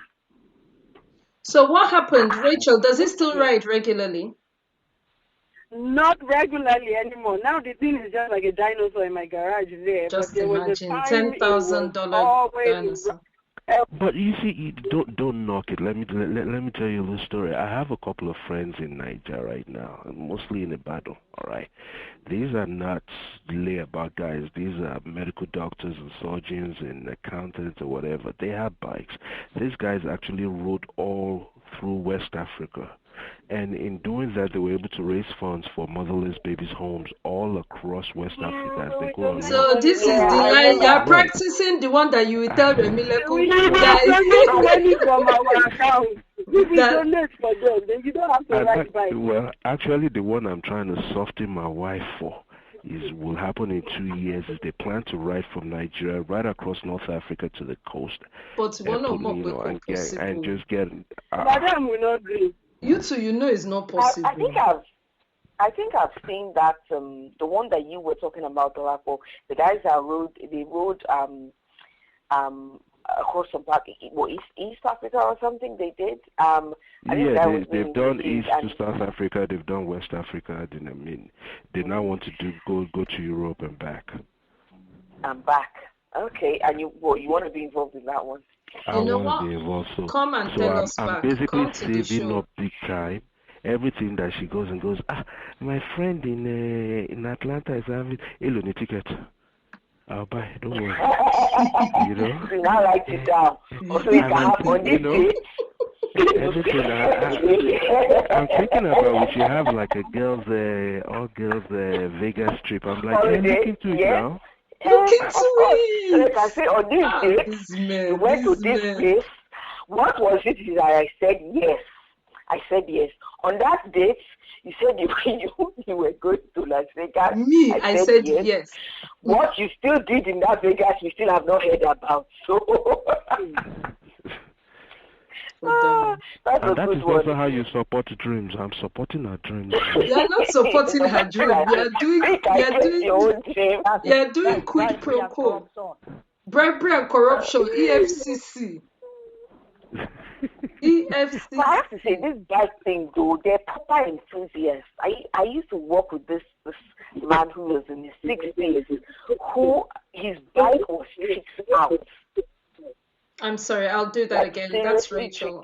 So what happened, Rachel? Does he still ride regularly? Not regularly anymore. Now the thing is just like a dinosaur in my garage there. Just imagine, $10,000 But you see, don't knock it. Let me tell you the story. I have a couple of friends in Nigeria right now, mostly in Ibadan. All right, these are not layabout guys. These are medical doctors and surgeons and accountants or whatever. They have bikes. These guys actually rode all through West Africa. And in doing that, they were able to raise funds for motherless babies' homes all across West Africa as they go on. So this is the line. You are practicing the one that you will tell Remileku. We donate money from our account. If we donate for them, then you don't have to ride bike. Well, actually, the one I'm trying to soften my wife for will happen in 2 years. Is they plan to ride from Nigeria right across North Africa to the coast. But one of them and just get. Madam will not agree. You two, it's not possible. I think I've seen that the one that you were talking about, Oracle. The guys that rode across some part, East Africa or something. They did. I think Yeah, that was they've being done released, East to South Africa, they've done West Africa. Then I mean, they now want to go to Europe and back. and back. Okay, and you want to be involved in that one? I You know want to what? be involved, Come and so tell I'm us I'm back. basically Come to the saving show. up big time. Everything that she goes and goes, my friend in Atlanta is having a loan ticket. I'll buy. Don't worry. You know. So now write it down. Also, you can have on this day. Everything I'm thinking about, we should have like a all girls Vegas trip. I'm like, hey, look into it now. Look into Of course. So it. like I say, on this day, This man, you went to this place. What was it that I said yes? I said yes. On that date, you said you were going to Las Vegas. Me, I said yes. What you still did in that Vegas, we still have not heard about. So that's and a that good is one. also how you support dreams. I'm supporting her dreams. You're not supporting her dream. You're doing quid pro quo. Bribery and corruption, EFCC. EFCC. But I have to say, this bike thing, though, they're proper enthusiasts. I used to work with this man who was in his 60s, who his bike was fixed out. I'm sorry, I'll do that again. That's Rachel.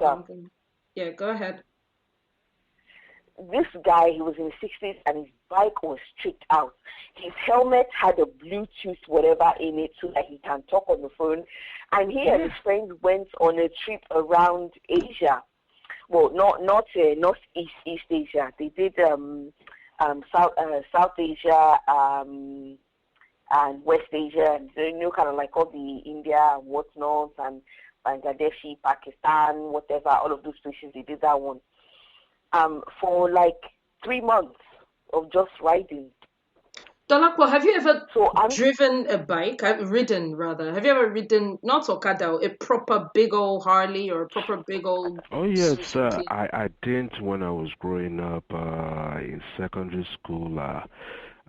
Yeah, go ahead. This guy, he was in his 60s and his bike was tricked out. His helmet had a Bluetooth whatever in it so that he can talk on the phone. And he and his friends went on a trip around Asia. Well, not East Asia. They did South Asia and West Asia, and kind of like all the India and whatnot, and Bangladesh, Pakistan, whatever, all of those places. They did that one. For like 3 months of just riding. Dolakwa, have you ever driven a bike? Ridden, rather. Have you ever ridden, not Okada, a proper big old Harley or a proper big old Oh, yes, Suzuki? I didn't when I was growing up in secondary school.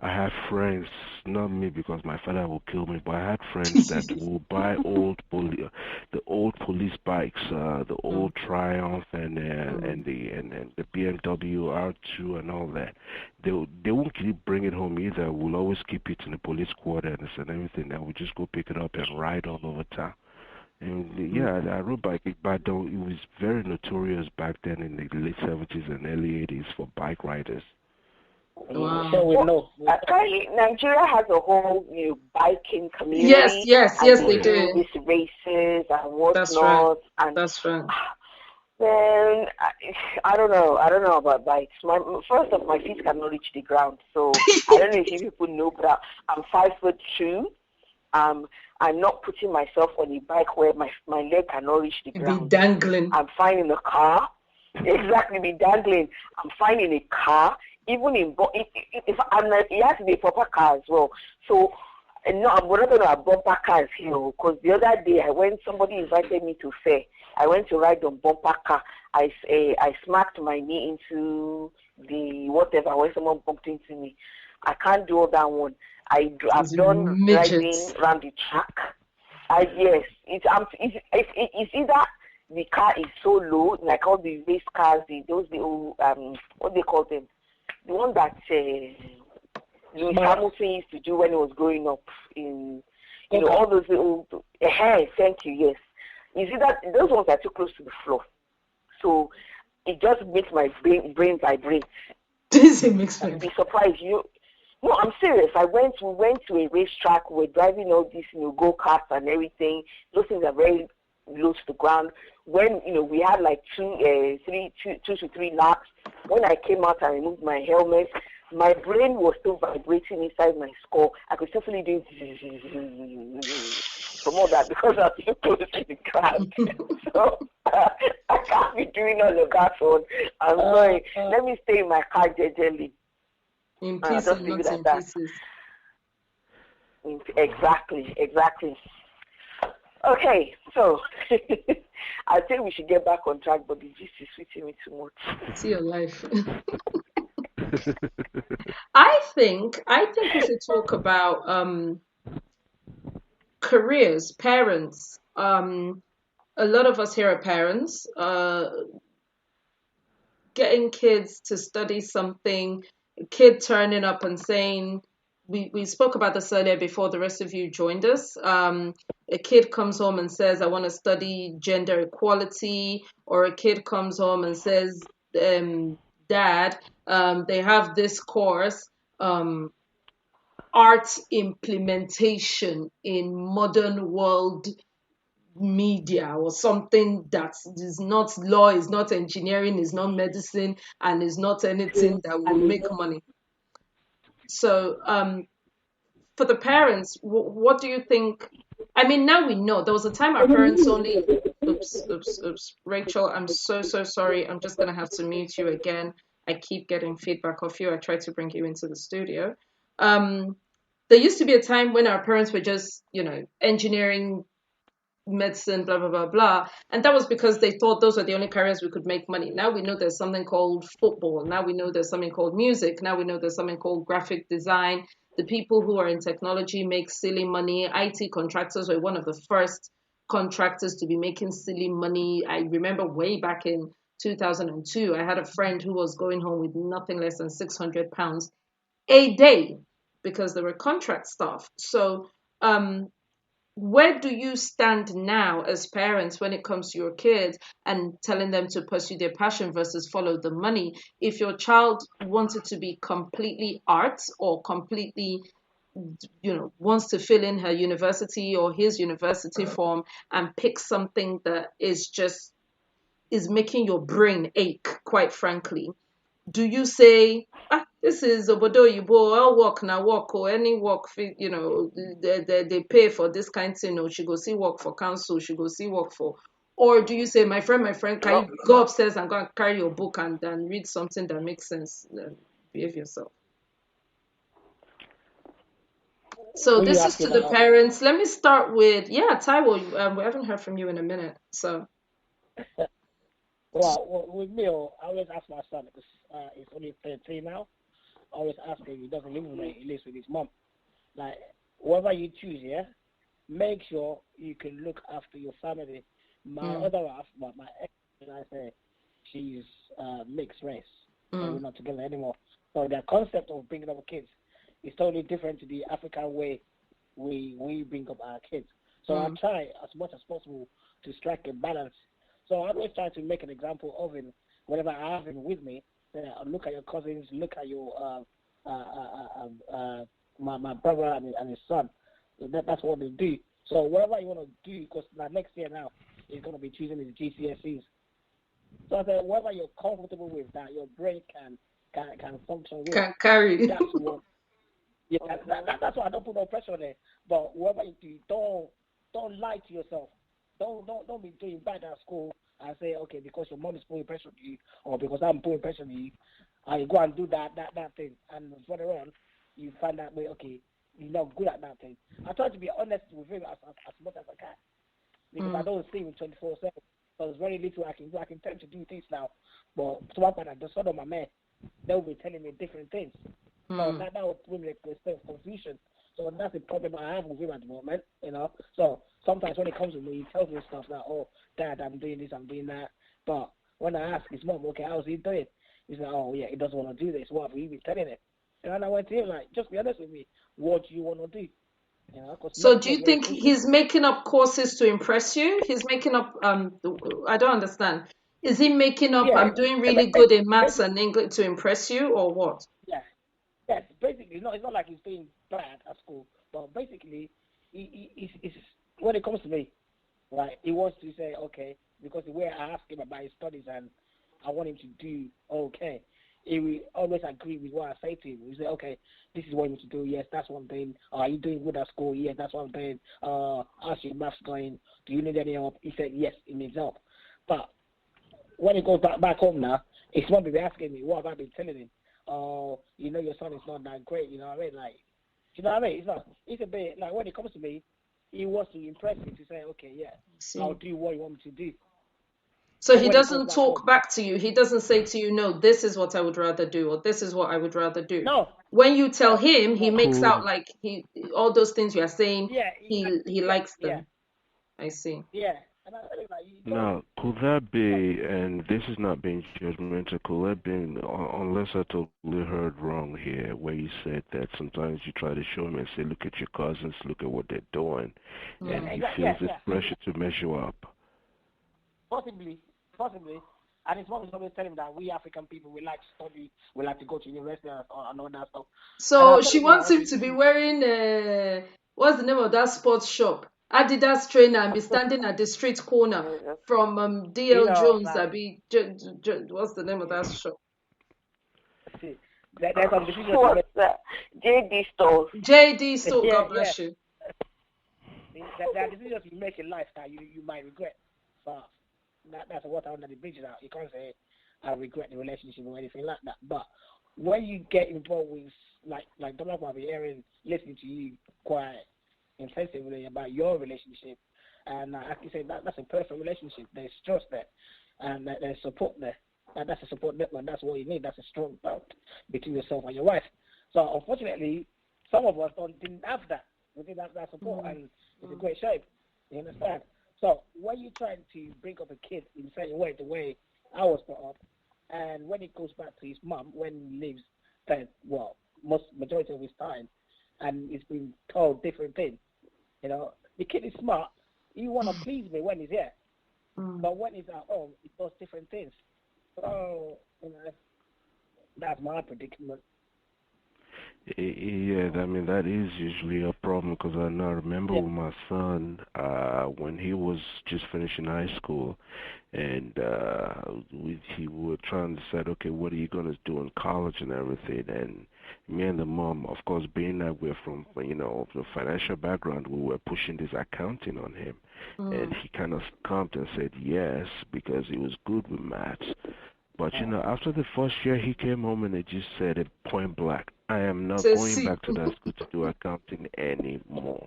I had friends, not me because my father would kill me, but I had friends that would buy the old police bikes, the old Triumph and the BMW R2 and all that. They won't keep bring it home either. We'll always keep it in the police quarters and everything. And we just go pick it up and ride all over town. And yeah, I rode bike, but it was very notorious back then in the late 70s and early 80s for bike riders. Wow. So we know. Apparently, Nigeria has a whole biking community. Yes, they do. These races and whatnot. That's right. And That's right. then I don't know about bikes. First off, my feet cannot reach the ground, so I don't know if you people know, but I'm 5'2". I'm not putting myself on a bike where my leg cannot reach the ground. Be dangling. I'm fine in a car. Exactly, be dangling. I'm fine in a car. Even in it has to be a proper car as well. So, no, we're not going to have bumper cars here because the other day somebody invited me to fair. I went to ride on bumper car. I smacked my knee into the whatever when someone bumped into me. I can't do all that one. I've done riding around the track. Yes, it's either the car is so low, like all the race cars, those what they call them. The one that Lewis Hamilton used to do when he was growing up in, all those little, thank you, yes. You see that those ones are too close to the floor. So it just makes my brain vibrate. It makes me be surprised. No, I'm serious. We went to a racetrack, we're driving all these, go-karts and everything. Those things are very low to the ground. When we had like 2 to 3 laps. When I came out and removed my helmet, my brain was still vibrating inside my skull. I could still feel it doing from all that because I was too close to the ground. So I can't be doing all of that one. I'm sorry. Let me stay in my car gently. In pieces, not in pieces. Exactly. Okay, so I think we should get back on track, but the gist is sweeting me too much. See your life. I think we should talk about careers, parents, A lot of us here are parents. Getting kids to study something, a kid turning up and saying, we spoke about this earlier before the rest of you joined us. A kid comes home and says, I want to study gender equality, or a kid comes home and says, Dad, they have this course, art implementation in modern world media, or something that is not law, is not engineering, is not medicine, and is not anything that will make money. So for the parents, what do you think? I mean, now we know. There was a time our parents only. Oops. Rachel, I'm so sorry. I'm just gonna have to mute you again. I keep getting feedback of you. I tried to bring you into the studio. Um, there used to be a time when our parents were just, engineering, medicine, blah, blah, blah, blah. And that was because they thought those were the only careers we could make money. Now we know there's something called football. Now we know there's something called music. Now we know there's something called graphic design. The people who are in technology make silly money. IT contractors were one of the first contractors to be making silly money. I remember way back in 2002, I had a friend who was going home with nothing less than £600 a day because they were contract staff. So, where do you stand now as parents when it comes to your kids and telling them to pursue their passion versus follow the money? If your child wanted to be completely arts, or completely, wants to fill in her university or his university form and pick something that is making your brain ache, quite frankly, do you say, this is obodo yibo, I'll work now, work, or any work, they pay for this kind of thing, or she go see work for council, she go see work for, or do you say, my friend, can you go upstairs and go and carry your book and then read something that makes sense, behave yourself? So Who you this is to asking the now? parents. Let me start with, Taiwo, we haven't heard from you in a minute, so. Well, with me, I always ask my son, because he's only 13 now. I always ask him, he doesn't live with me, he lives with his mom. Like, whatever you choose, yeah, make sure you can look after your family. My other half, my ex, I say, she's mixed race, so we're not together anymore. So the concept of bringing up kids is totally different to the African way we bring up our kids. So I try as much as possible to strike a balance. So I always try to make an example of him whenever I have him with me. Look at your cousins, look at your my brother and his son. So that's what they do. So whatever you want to do, because next year now he's going to be choosing his GCSEs. So I said, whatever you're comfortable with, that your brain can function with. Can carry. That's what. Yeah, that's why I don't put no pressure on it. But whatever you do, don't lie to yourself. Don't be doing bad at school and say, okay, because your mom is putting pressure on you, or because I'm putting pressure on you, you go and do that thing, and further on, you find out, okay, you're not good at that thing. I try to be honest with him as much as I can, because I don't see him 24/7. So there's very little I can do. I can tell him to do things now, but to what point, the son of my man, they'll be telling me different things. So that will put me in a state of confusion. So that's the problem I have with him at the moment, So sometimes when he comes to me, he tells me stuff like, oh, Dad, I'm doing this, I'm doing that. But when I ask his mom, okay, how's he doing? He's like, oh, yeah, he doesn't want to do this. What have you been telling him? And I went to him, like, just be honest with me. What do you want to do? So do you think he's making up courses to impress you? He's making up, I don't understand. Is he making up, I'm doing really good in maths and English to impress you, or what? Yes, basically, it's not like he's doing bad at school, but basically, he's when it comes to me, right, he wants to say, okay, because the way I ask him about his studies and I want him to do okay, he will always agree with what I say to him. He say, okay, this is what you need to do. Yes, that's one thing. Are you doing good at school? Yes, that's what I'm doing. How's your maths going? Do you need any help? He said, yes, he needs help. But when he goes back home now, he's not be asking me, what have I been telling him? Oh, your son is not that great, you know what I mean? Like, you know what I mean? It's a bit, like, when it comes to me, he wants to impress me to say, okay, yeah, I'll do what you want me to do. So he doesn't talk back to you. He doesn't say to you, no, this is what I would rather do, or this is what I would rather do. No. When you tell him, he makes out like all those things you are saying, yeah, he likes them. Yeah. I see. Yeah. And I tell him like, you don't. Now, could that be, and this is not being judgmental, could that be, unless I totally heard wrong here, where you said that sometimes you try to show him and say, look at your cousins, look at what they're doing, Yeah, and Mm. he exactly. feels Yeah, this yeah. pressure to measure up? Possibly, possibly. And his mom is always telling him that we African people, we like to study, we like to go to university and all that stuff. And I So tell she him, no, wants okay, him to be wearing what's the name of that sports shop? Adidas trainer and be standing at the street corner from you DL know, Jones. like, That be what's the name of that shop? see, there's some decisions to What's make. that? JD stores. JD store. Yeah, God yeah. bless you. There are decisions you make in life that you might regret. But that's water under the bridge now. You can't say I regret the relationship or anything like that. But when you get involved with like Donald might be hearing, listening to you quite intensively about your relationship, and like you say, that's a perfect relationship. There's trust there, and there's support there. And that's a support network. That's what you need. That's a strong bond between yourself and your wife. So unfortunately, some of us didn't have that. We didn't have that support, and it's a great shame. You understand? So when you're trying to bring up a kid in such a way, the way I was brought up, and when it goes back to his mum, when he lives, majority of his time, and he's been told different things. You know, the kid is smart. He want to please me when he's here, but when he's at home, he does different things. So that's my predicament. Yeah, I mean that is usually a problem because I now remember Yeah. with my son when he was just finishing high school, and he were trying to decide, okay, what are you gonna do in college and everything, and me and the mom, of course, being that we're from the financial background, we were pushing this accounting on him, and he kind of succumbed and said yes because he was good with maths. But after the first year, he came home and he just said it point blank, I am not Say going see. back to that school to do accounting anymore.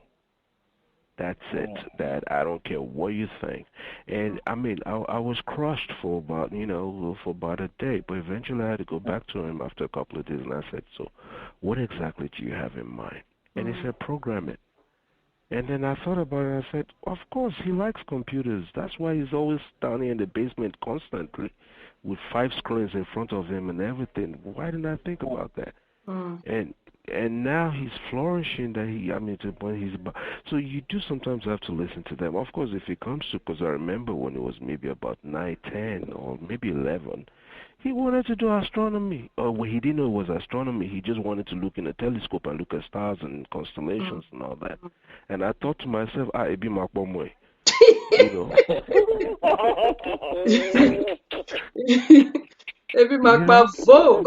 That's it. That I don't care what you think. And I mean, I was crushed for about, for about a day. But eventually I had to go back to him after a couple of days and I said, so what exactly do you have in mind? And he said, programming. And then I thought about it. I said, of course, he likes computers. That's why he's always down here in the basement constantly with 5 screens in front of him and everything. Why didn't I think about that? And now he's flourishing. I mean, to the point he's about. So you do sometimes have to listen to them. Of course, if it comes to, because I remember when it was maybe about 9, 10, or maybe 11, he wanted to do astronomy. Well, he didn't know it was astronomy. He just wanted to look in a telescope and look at stars and constellations and all that. And I thought to myself, it be my boy, you know. Every You Mark know, Vote.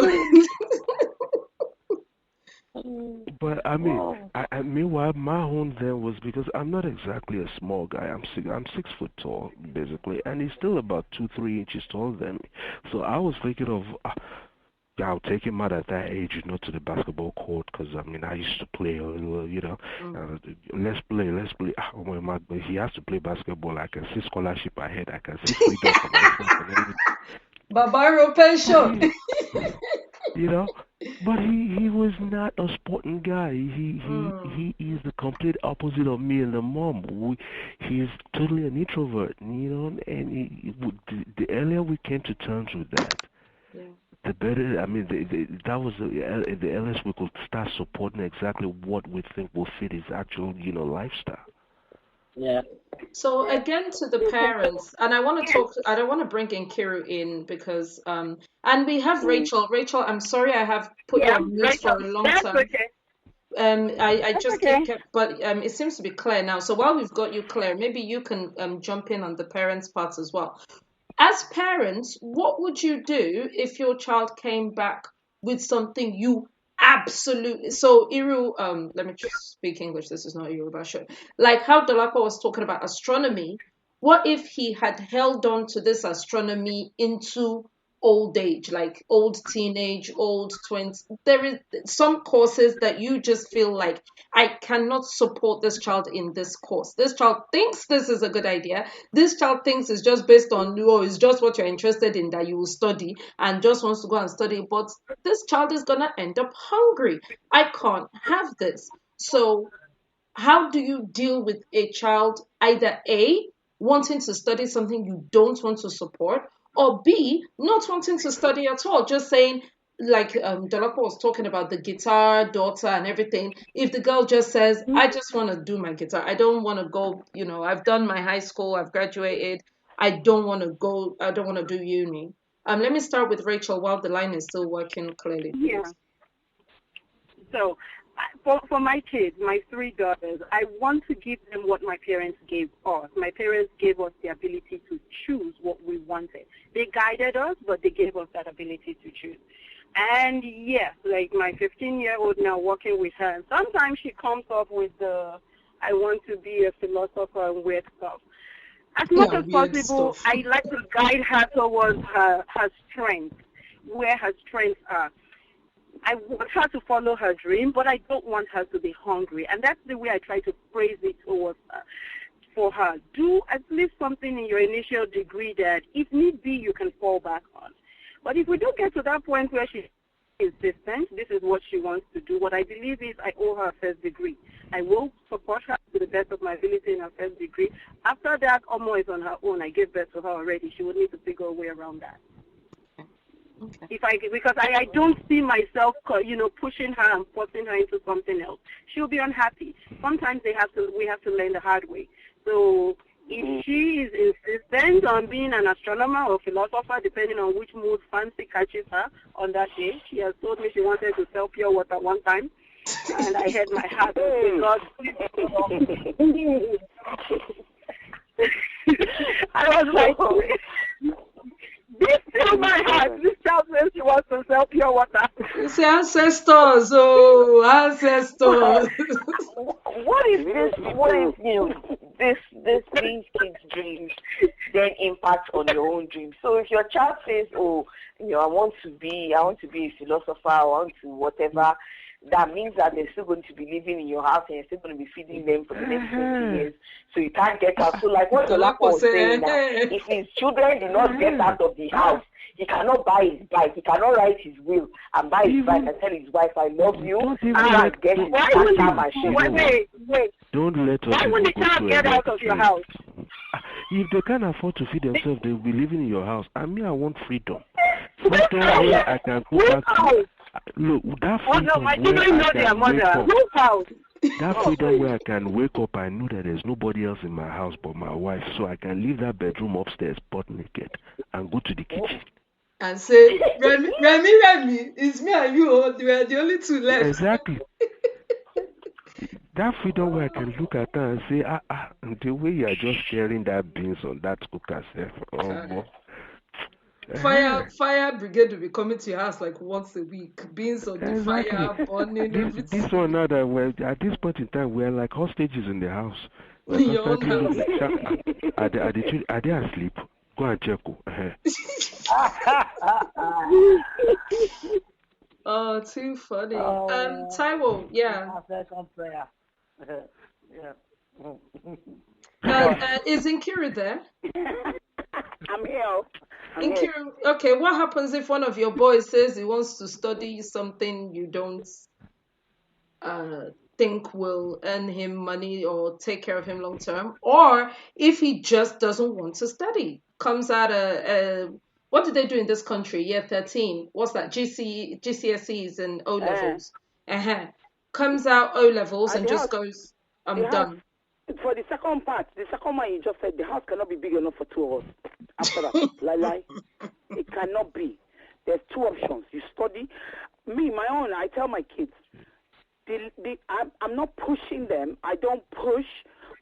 but I mean, meanwhile, my own then was because I'm not exactly a small guy. I'm 6 foot tall, basically, and he's still about 2, 3 inches taller than me. So I was thinking of, I'll take him out at that age, to the basketball court, because I mean, I used to play, let's play, let's play. He has to play basketball. I can see scholarship ahead. I can see freedom for myself and everything. Barbaro pension. you know. But he was not a sporting guy. He is the complete opposite of me and the mom. He's totally an introvert, and the earlier we came to terms with that, the better. I mean, that was the earliest we could start supporting exactly what we think will fit his actual, lifestyle. Yeah. So again to the parents, and I want to talk. I don't want to bring in Kiru in because and we have Rachel. Rachel, I'm sorry I have put you Yeah, on mute Rachel. for a long That's time. okay. I That's just okay. kept, but it seems to be Claire now. So while we've got you, Claire, maybe you can jump in on the parents' parts as well. As parents, what would you do if your child came back with something you absolutely let me just speak English, this is not a Yoruba show. Like how Dolapo was talking about astronomy, what if he had held on to this astronomy into old age, like old teenage, old 20s? There is some courses that you just feel like I cannot support this child in this course. This child thinks this is a good idea. This child thinks it's just based on, it's just what you're interested in that you will study and just wants to go and study. But this child is going to end up hungry. I can't have this. So how do you deal with a child either A, wanting to study something you don't want to support, or B, not wanting to study at all, just saying, like Dolapo was talking about the guitar daughter and everything. If the girl just says, I just want to do my guitar, I don't want to go, I've done my high school, I've graduated, I don't want to go, I don't want to do uni. Let me start with Rachel while the line is still working clearly, Yeah. please. So for my kids, my 3 daughters, I want to give them what my parents gave us. My parents gave us the ability to choose what we wanted. They guided us, but they gave us that ability to choose. And yes, like my 15-year-old now working with her, and sometimes she comes up with I want to be a philosopher and weird stuff. As much as possible, I like to guide her towards her strengths, where her strengths are. I want her to follow her dream, but I don't want her to be hungry. And that's the way I try to phrase it towards her. For her, do at least something in your initial degree that, if need be, you can fall back on. But if we do get to that point where she is insistent, this is what she wants to do, what I believe is I owe her a first degree. I will support her to the best of my ability in her first degree. After that, Omo is on her own. I gave birth to her already. She would need to figure a way around that. Okay. Because I don't see myself, pushing her and forcing her into something else. She'll be unhappy. Sometimes we have to learn the hard way. So if she is insistent on being an astronomer or philosopher, depending on which mood fancy catches her on that day, she has told me she wanted to sell pure water one time, and I had my heart because I was like, this is my heart. This child says she wants to sell pure water. It's ancestors, ancestors. What is this? What is these kids' dreams then impact on your own dreams? So if your child says, I want to be a philosopher, I want to whatever, that means that they're still going to be living in your house and you're still going to be feeding them for the next 20 years. So you can't get out. So like what Dolapo was saying now, if his children do not get out of the house, he cannot buy his bike. He cannot write his will and buy his bike and tell his wife, I love you. And get his machine. Wait. Don't let us. Why would the child get out of your house? If they can't afford to feed themselves, they will be living in your house. I want freedom. Freedom where I can go back to. Look, that freedom where I can wake up. That freedom where I can wake up, I know that there's nobody else in my house but my wife, so I can leave that bedroom upstairs butt naked and go to the kitchen. And say, Remy, it's me and you, we are the only two left. Exactly. That freedom where I can look at her and say, the way you are just sharing that beans on that cooker, Fire brigade will be coming to your house like once a week. Beans on the fire, burning everything. This one now that at this point in time we're like hostages in the house. In your own house. Are they asleep? Go and check. Oh, too funny. Taiwo, yeah. Is Nkiru there? I'm here. Nkiru, okay, what happens if one of your boys says he wants to study something you don't think will earn him money or take care of him long term, or if he just doesn't want to study, comes out what do they do in this country? Year 13. What's that? GCSEs and O levels. Comes out O levels and just goes, I'm done. For the second part, the second one you just said, the house cannot be big enough for 2 of us. After that, lie. It cannot be. There's 2 options. You study. Me, my own, I tell my kids, I'm not pushing them. I don't push,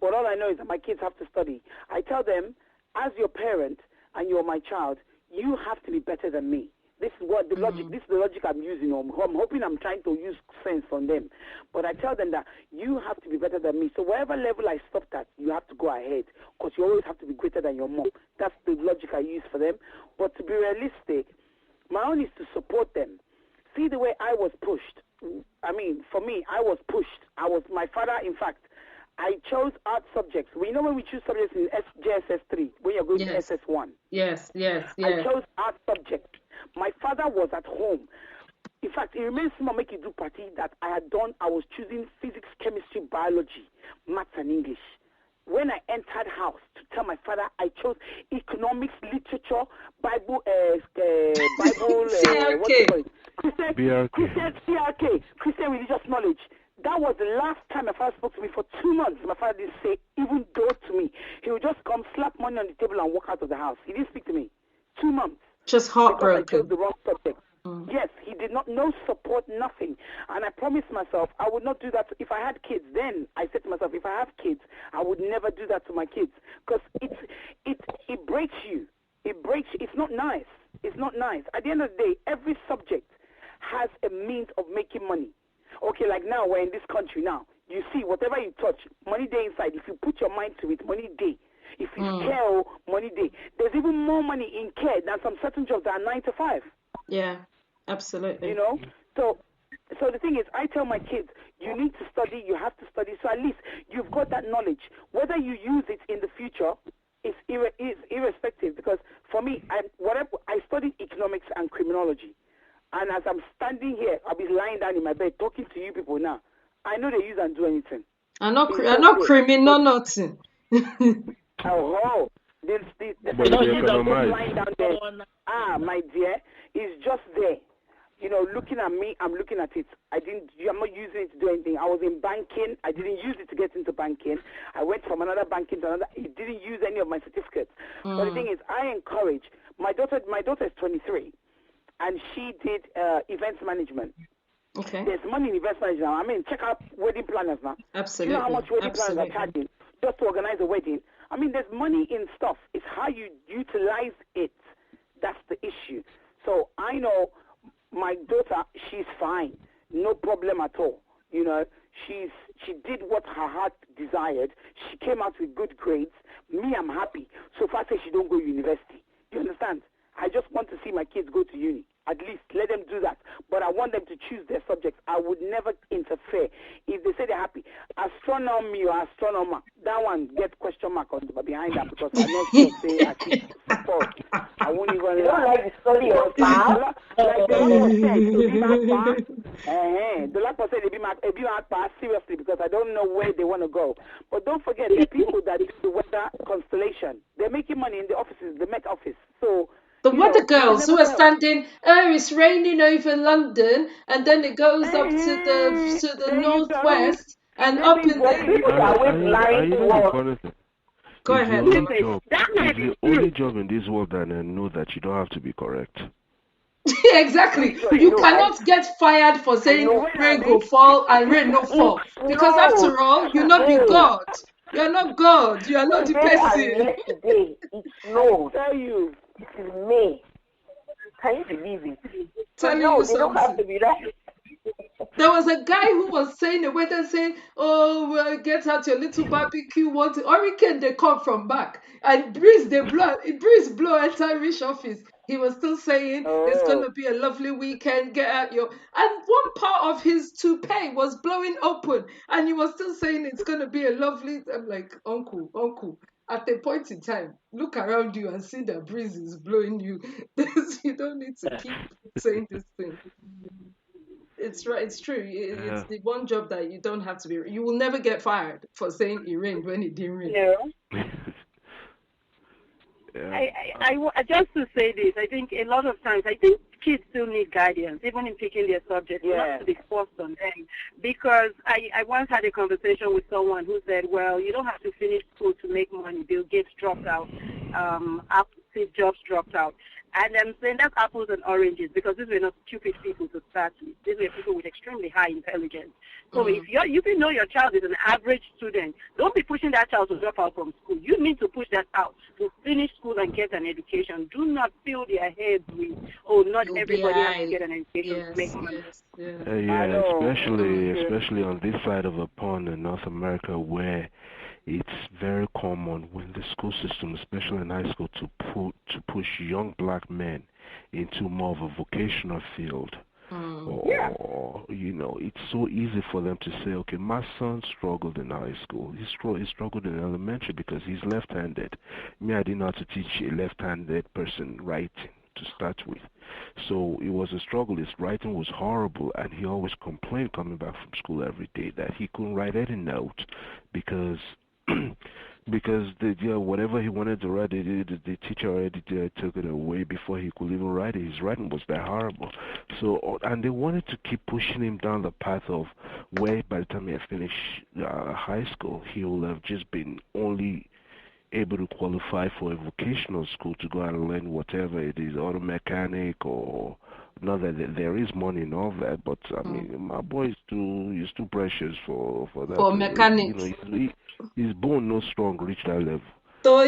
but all I know is that my kids have to study. I tell them, as your parent and you're my child, you have to be better than me. This is what the logic. This is the logic I'm using. I'm hoping I'm trying to use sense on them, but I tell them that you have to be better than me. So wherever level I stopped at, you have to go ahead because you always have to be greater than your mom. That's the logic I use for them. But to be realistic, my own is to support them. See the way I was pushed. I mean, for me, I was pushed. My father, in fact, I chose art subjects. We know when we choose subjects in JSS 3, when you're going to SS1. Yes. I chose art subjects. My father was at home. In fact, it remains to make you do party that I had done. I was choosing physics, chemistry, biology. maths and English. When I entered house to tell my father, I chose economics, literature, Bible, what do you call it? Christian CRK, Christian religious knowledge. That was the last time my father spoke to me for 2 months. My father didn't say even though to me. He would just come, slap money on the table, and walk out of the house. He didn't speak to me. 2 months. Just heartbroken. Because I chose the wrong subject. Yes, he did not, no support, nothing. And I promised myself I would not do that. If I had kids, then I said to myself, if I have kids, I would never do that to my kids. Because it breaks you. It breaks you. It's not nice. It's not nice. At the end of the day, every subject has a means of making money. Okay, like now, we're in this country now. You see, whatever you touch, money day inside. If you put your mind to it, money day. If you care, money day. There's even more money in care than some certain jobs that are 9 to 5. Yeah, absolutely. You know? So the thing is, I tell my kids, you need to study, you have to study, so at least you've got that knowledge. Whether you use it in the future is irrespective, because for me, I studied economics and criminology. And as I'm standing here, I'll be lying down in my bed talking to you people now. I know they use and do anything. I'm not criminal, nothing. Oh, this lying down there. My dear, is just there. You know, looking at me, I'm looking at it. I'm not using it to do anything. I was in banking. I didn't use it to get into banking. I went from another banking to another. It didn't use any of my certificates. But the thing is, I encourage my daughter. My daughter is 23, and she did events management. Okay. There's money in events management. I mean, check out wedding planners now. Absolutely. You know how much wedding planners are charging just to organize a wedding? I mean, there's money in stuff. It's how you utilize it. That's the issue. So I know my daughter, she's fine. No problem at all. You know, she did what her heart desired. She came out with good grades. Me, I'm happy. So far, say she don't go to university. You understand? I just want to see my kids go to uni. At least let them do that. But I want them to choose their subjects. I would never interfere. If they say they're happy, astronomy or astronomer, that one get question mark on behind that, because I'm not sure say I keep support. I won't even like the story of like the last person said, they be my seriously, because I don't know where they want to go. But don't forget, the people that do the weather constellation, they're making money in the offices, the Met office. So the weather girls who are standing, it's raining over London, and then it goes up to the northwest and up in the... Go ahead. It's the only job in this world that I know that you don't have to be correct. Exactly. You cannot get fired for saying rain go fall and rain no fall. Because after all, you're not be God. You're not God. You are not the person. It's no. Tell you. This is me. Can you believe it? Telling No, you they don't have to be right. There was a guy who was saying the weather saying, "Oh, well, get out your little barbecue. What hurricane they come from back and breeze blow enter Rich office." He was still saying it's gonna be a lovely weekend. Get out your, and one part of his toupee was blowing open, and he was still saying it's gonna be a lovely. I'm like, uncle. At a point in time, look around you and see the breeze is blowing you. You don't need to keep saying this thing. It's right. It's true. It's the one job that you don't have to be. You will never get fired for saying it rained when it didn't rain. Yeah. I just to say this, I think a lot of times, I think kids still need guidance, even in picking their subject, not to be forced on them. Because I once had a conversation with someone who said, well, you don't have to finish school to make money. Bill Gates dropped out. Steve Jobs dropped out. And I'm saying that's apples and oranges, because these were not stupid people to start with. These were people with extremely high intelligence. So if you know your child is an average student, don't be pushing that child to drop out from school. You need to push that out to finish school and get an education. Do not fill their heads with, not everybody has to get an education to make money. Especially on this side of a pond in North America, where it's very common when the school system, especially in high school, to push young black men into more of a vocational field. Or it's so easy for them to say, okay, my son struggled in high school. He struggled in elementary because he's left-handed. Me, I didn't know how to teach a left-handed person writing to start with. So it was a struggle. His writing was horrible, and he always complained coming back from school every day that he couldn't write any note because because whatever he wanted to write, the teacher already took it away before he could even write it. His writing was that horrible. So, and they wanted to keep pushing him down the path of where by the time he had finished high school, he will have just been only able to qualify for a vocational school to go and learn whatever it is, auto mechanic or not that there is money in all that, but I mean, my boy is too precious for that. For mechanics. His bone no strong reach that level. Can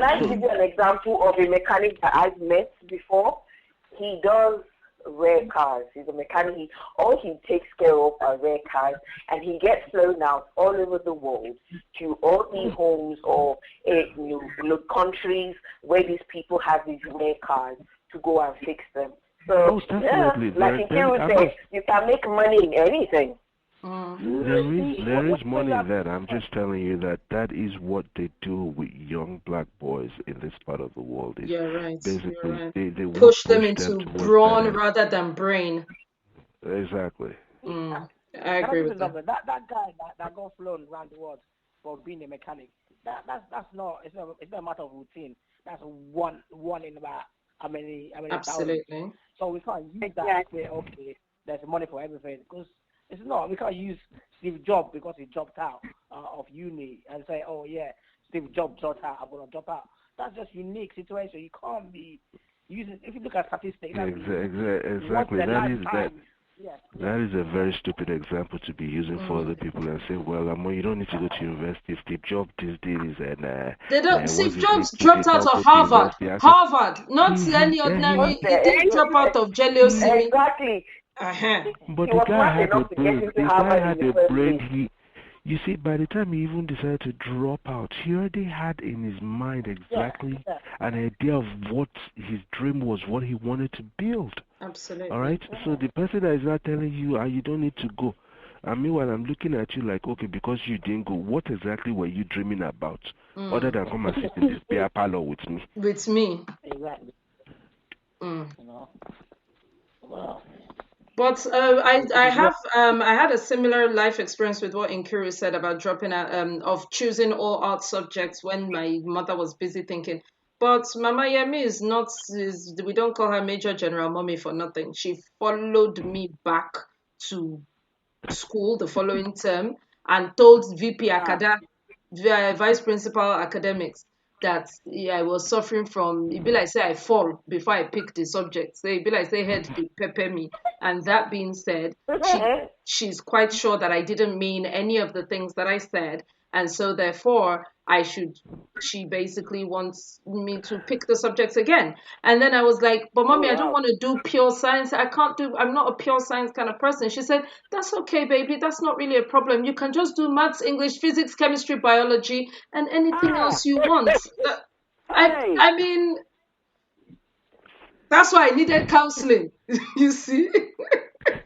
I give you an example of a mechanic that I've met before? He does rare cars. He's a mechanic. All he takes care of are rare cars, and he gets flown out all over the world to all these homes or countries where these people have these rare cars to go and fix them. So, like you said, you can make money in anything. There is money in that. I'm just telling you that is what they do with young black boys in this part of the world. You're right. Basically, you're right. They push them into brawn rather than brain. Exactly. I agree with that. That guy that got flown around the world for being a mechanic. That's not. It's not a matter of routine. That's one in about how many Absolutely. thousands. So we can't use that. Okay, there's money for everything because. It's not. We can't use Steve Jobs because he dropped out of uni and say, oh, yeah, Steve Jobs dropped out, I'm going to drop out. That's just unique situation. You can't be using, if you look at statistics. Exactly. That is a very stupid example to be using for other people and say, well, you don't need to go to university. Steve Jobs did this and... they don't. Steve Jobs dropped out of Harvard. Harvard, not any ordinary. He didn't drop out of Jellios. Exactly. But the guy had a brain. The guy had a brain. You see, by the time he even decided to drop out, he already had in his mind exactly an idea of what his dream was, what he wanted to build. Absolutely. All right. So the person that is not telling you, you don't need to go. And meanwhile, I'm looking at you like, okay, because you didn't go, what exactly were you dreaming about, other than come and sit in this beer parlor with me? With me. Exactly. You know. Wow. But I had a similar life experience with what Nkiru said about dropping out of choosing all art subjects when my mother was busy thinking. But Mama Yemi we don't call her Major General Mommy for nothing. She followed me back to school the following term and told VP Akada, Vice Principal Academics, that I was suffering from, it be like say I fall before I pick the subject. So it be like say head they pepper me. And that being said, she's quite sure that I didn't mean any of the things that I said. And so therefore she basically wants me to pick the subjects again. And then I was like, but mommy, I don't want to do pure science. I'm not a pure science kind of person. She said, that's okay, baby. That's not really a problem. You can just do maths, English, physics, chemistry, biology, and anything else you want. I mean, that's why I needed counseling, you see,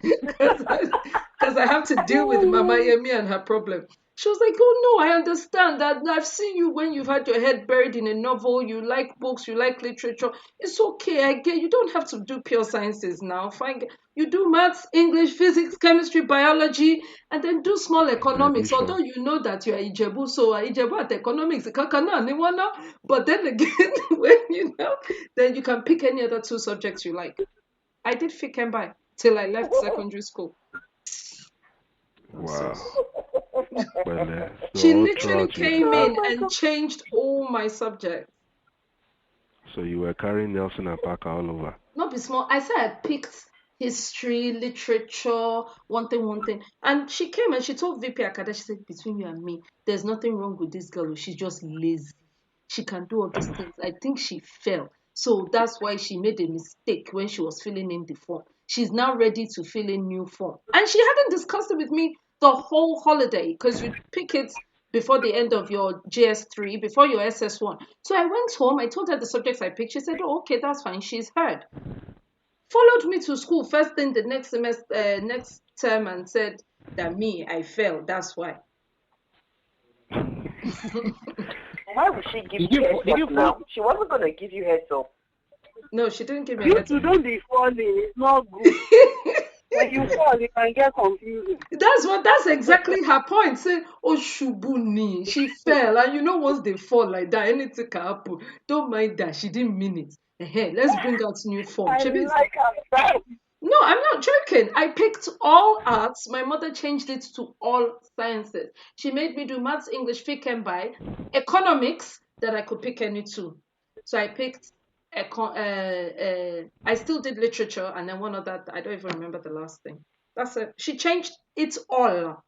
because I have to deal with Mama Yemi and her problem. She was like, oh no, I understand that. I've seen you when you've had your head buried in a novel. You like books, you like literature. It's okay, I get you don't have to do pure sciences now. Fine. You do maths, English, physics, chemistry, biology, and then do small economics. Although you know that you are Ijebu, so Ijebu at economics, but then again, when then you can pick any other two subjects you like. I did Fikembai till I left secondary school. Wow. She literally came in and changed all my subjects. So you were carrying Nelson and Parker all over? Not be small. I said I picked history, literature, one thing. And she came and she told VP Akada, she said, between you and me, there's nothing wrong with this girl. She's just lazy. She can do all these things. I think she fell. So that's why she made a mistake when she was filling in the form. She's now ready to fill in new form. And she hadn't discussed it with me the whole holiday, because you pick it before the end of your GS3, before your SS1. So I went home, I told her the subjects I picked. She said, oh, okay, that's fine. She's heard. Followed me to school first thing the next semester, next term, and said that I failed. That's why. Why would she give you heads up now? She wasn't going to give you heads up. No, she didn't give me heads up. You don't be funny. It's not good. When you fall, you can get confused. That's exactly her point. Say, oh Shubuni, she fell, and you know once they fall like that, anything can happen. Don't mind that, she didn't mean it. Let's bring out new form. I like her. No, I'm not joking. I picked all arts. My mother changed it to all sciences. She made me do maths, English, Fic and by economics that I could pick any two. So I picked I still did literature and then one other. I don't even remember the last thing. That's it. She changed it all.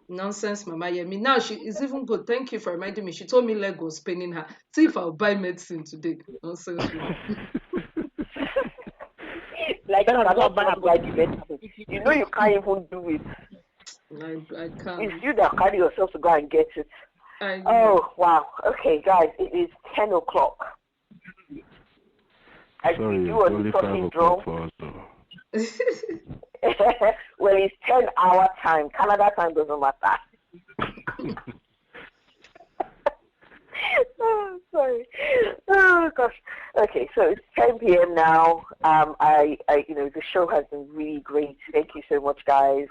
Nonsense, Mama Yemi. Now she is even good. Thank you for reminding me. She told me leg was paining her. See if I'll buy medicine today. Nonsense. Like you cannot buy the medicine. You know you can't even do it. I can't. It's you that carry yourself to go and get it. Oh wow. Okay, guys, it is 10 o'clock. Sorry, it's only 5 o'clock for us though. Well, it's 10-hour time. Canada time doesn't matter. Oh, sorry. Oh gosh. Okay, so it's 10 p.m. now. The show has been really great. Thank you so much, guys.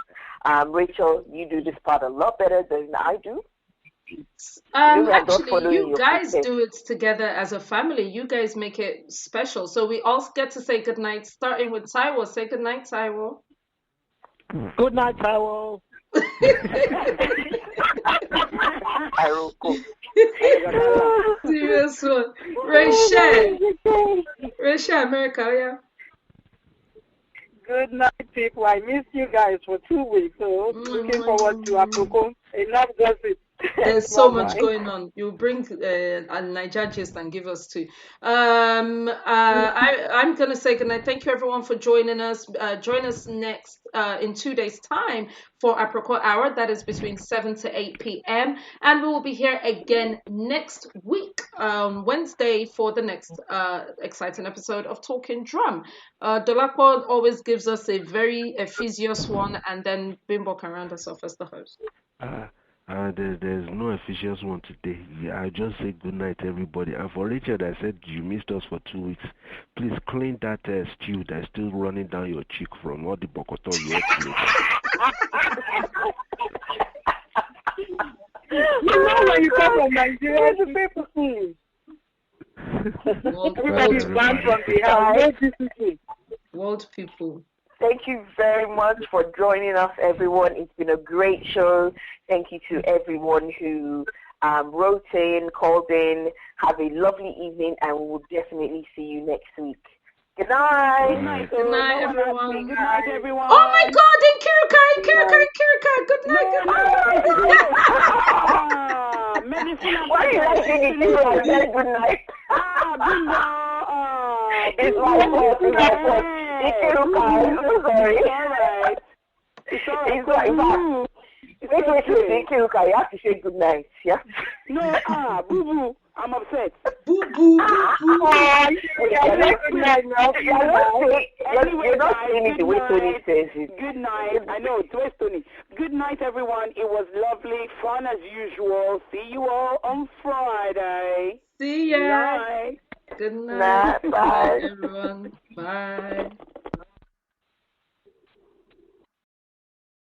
Rachel, you do this part a lot better than I do. Actually, you guys do it together as a family. You guys make it special. So we all get to say goodnight, starting with Taiwo. Say goodnight, Taiwo. Good night, Taiwo. Serious one. Rachel, America, yeah. Good night, people. I missed you guys for 2 weeks, so looking forward to Aproko. Enough gossip. There's so much going on. You bring a Niger gist and give us two. I'm gonna say goodnight. Thank you everyone for joining us. Join us next in 2 days' time for Apricot Hour. That is between 7 to 8 p.m. And we will be here again next week, Wednesday, for the next exciting episode of Talking Drum. Dolapo always gives us a very effigious one, and then Bimbo can round us off as the host. There's no official one today. Yeah, I just say good night, everybody. And for Richard, I said you missed us for 2 weeks. Please clean that stew that's still running down your cheek from all the bokoto you ate. You know when you come from Nigeria, the people see. Everybody's banned from the house. No discipline. World people. Thank you very much for joining us, everyone. It's been a great show. Thank you to everyone who wrote in, called in. Have a lovely evening, and we will definitely see you next week. Good night. Good night, everyone. Good night, everyone. Oh my God, in Kiruka. Good night. Why are you not singing it? I said good night. It's my fault. I'm sorry. It's all right. Wait, you have to say good night, yeah? No, boo-boo. I'm upset. Boo-boo. You're not saying it the way Tony says it. Good night. I know, it's West Tony. Good night, everyone. It was lovely, fun as usual. See you all on Friday. See ya. Night. Good night. Bye, everyone. Bye.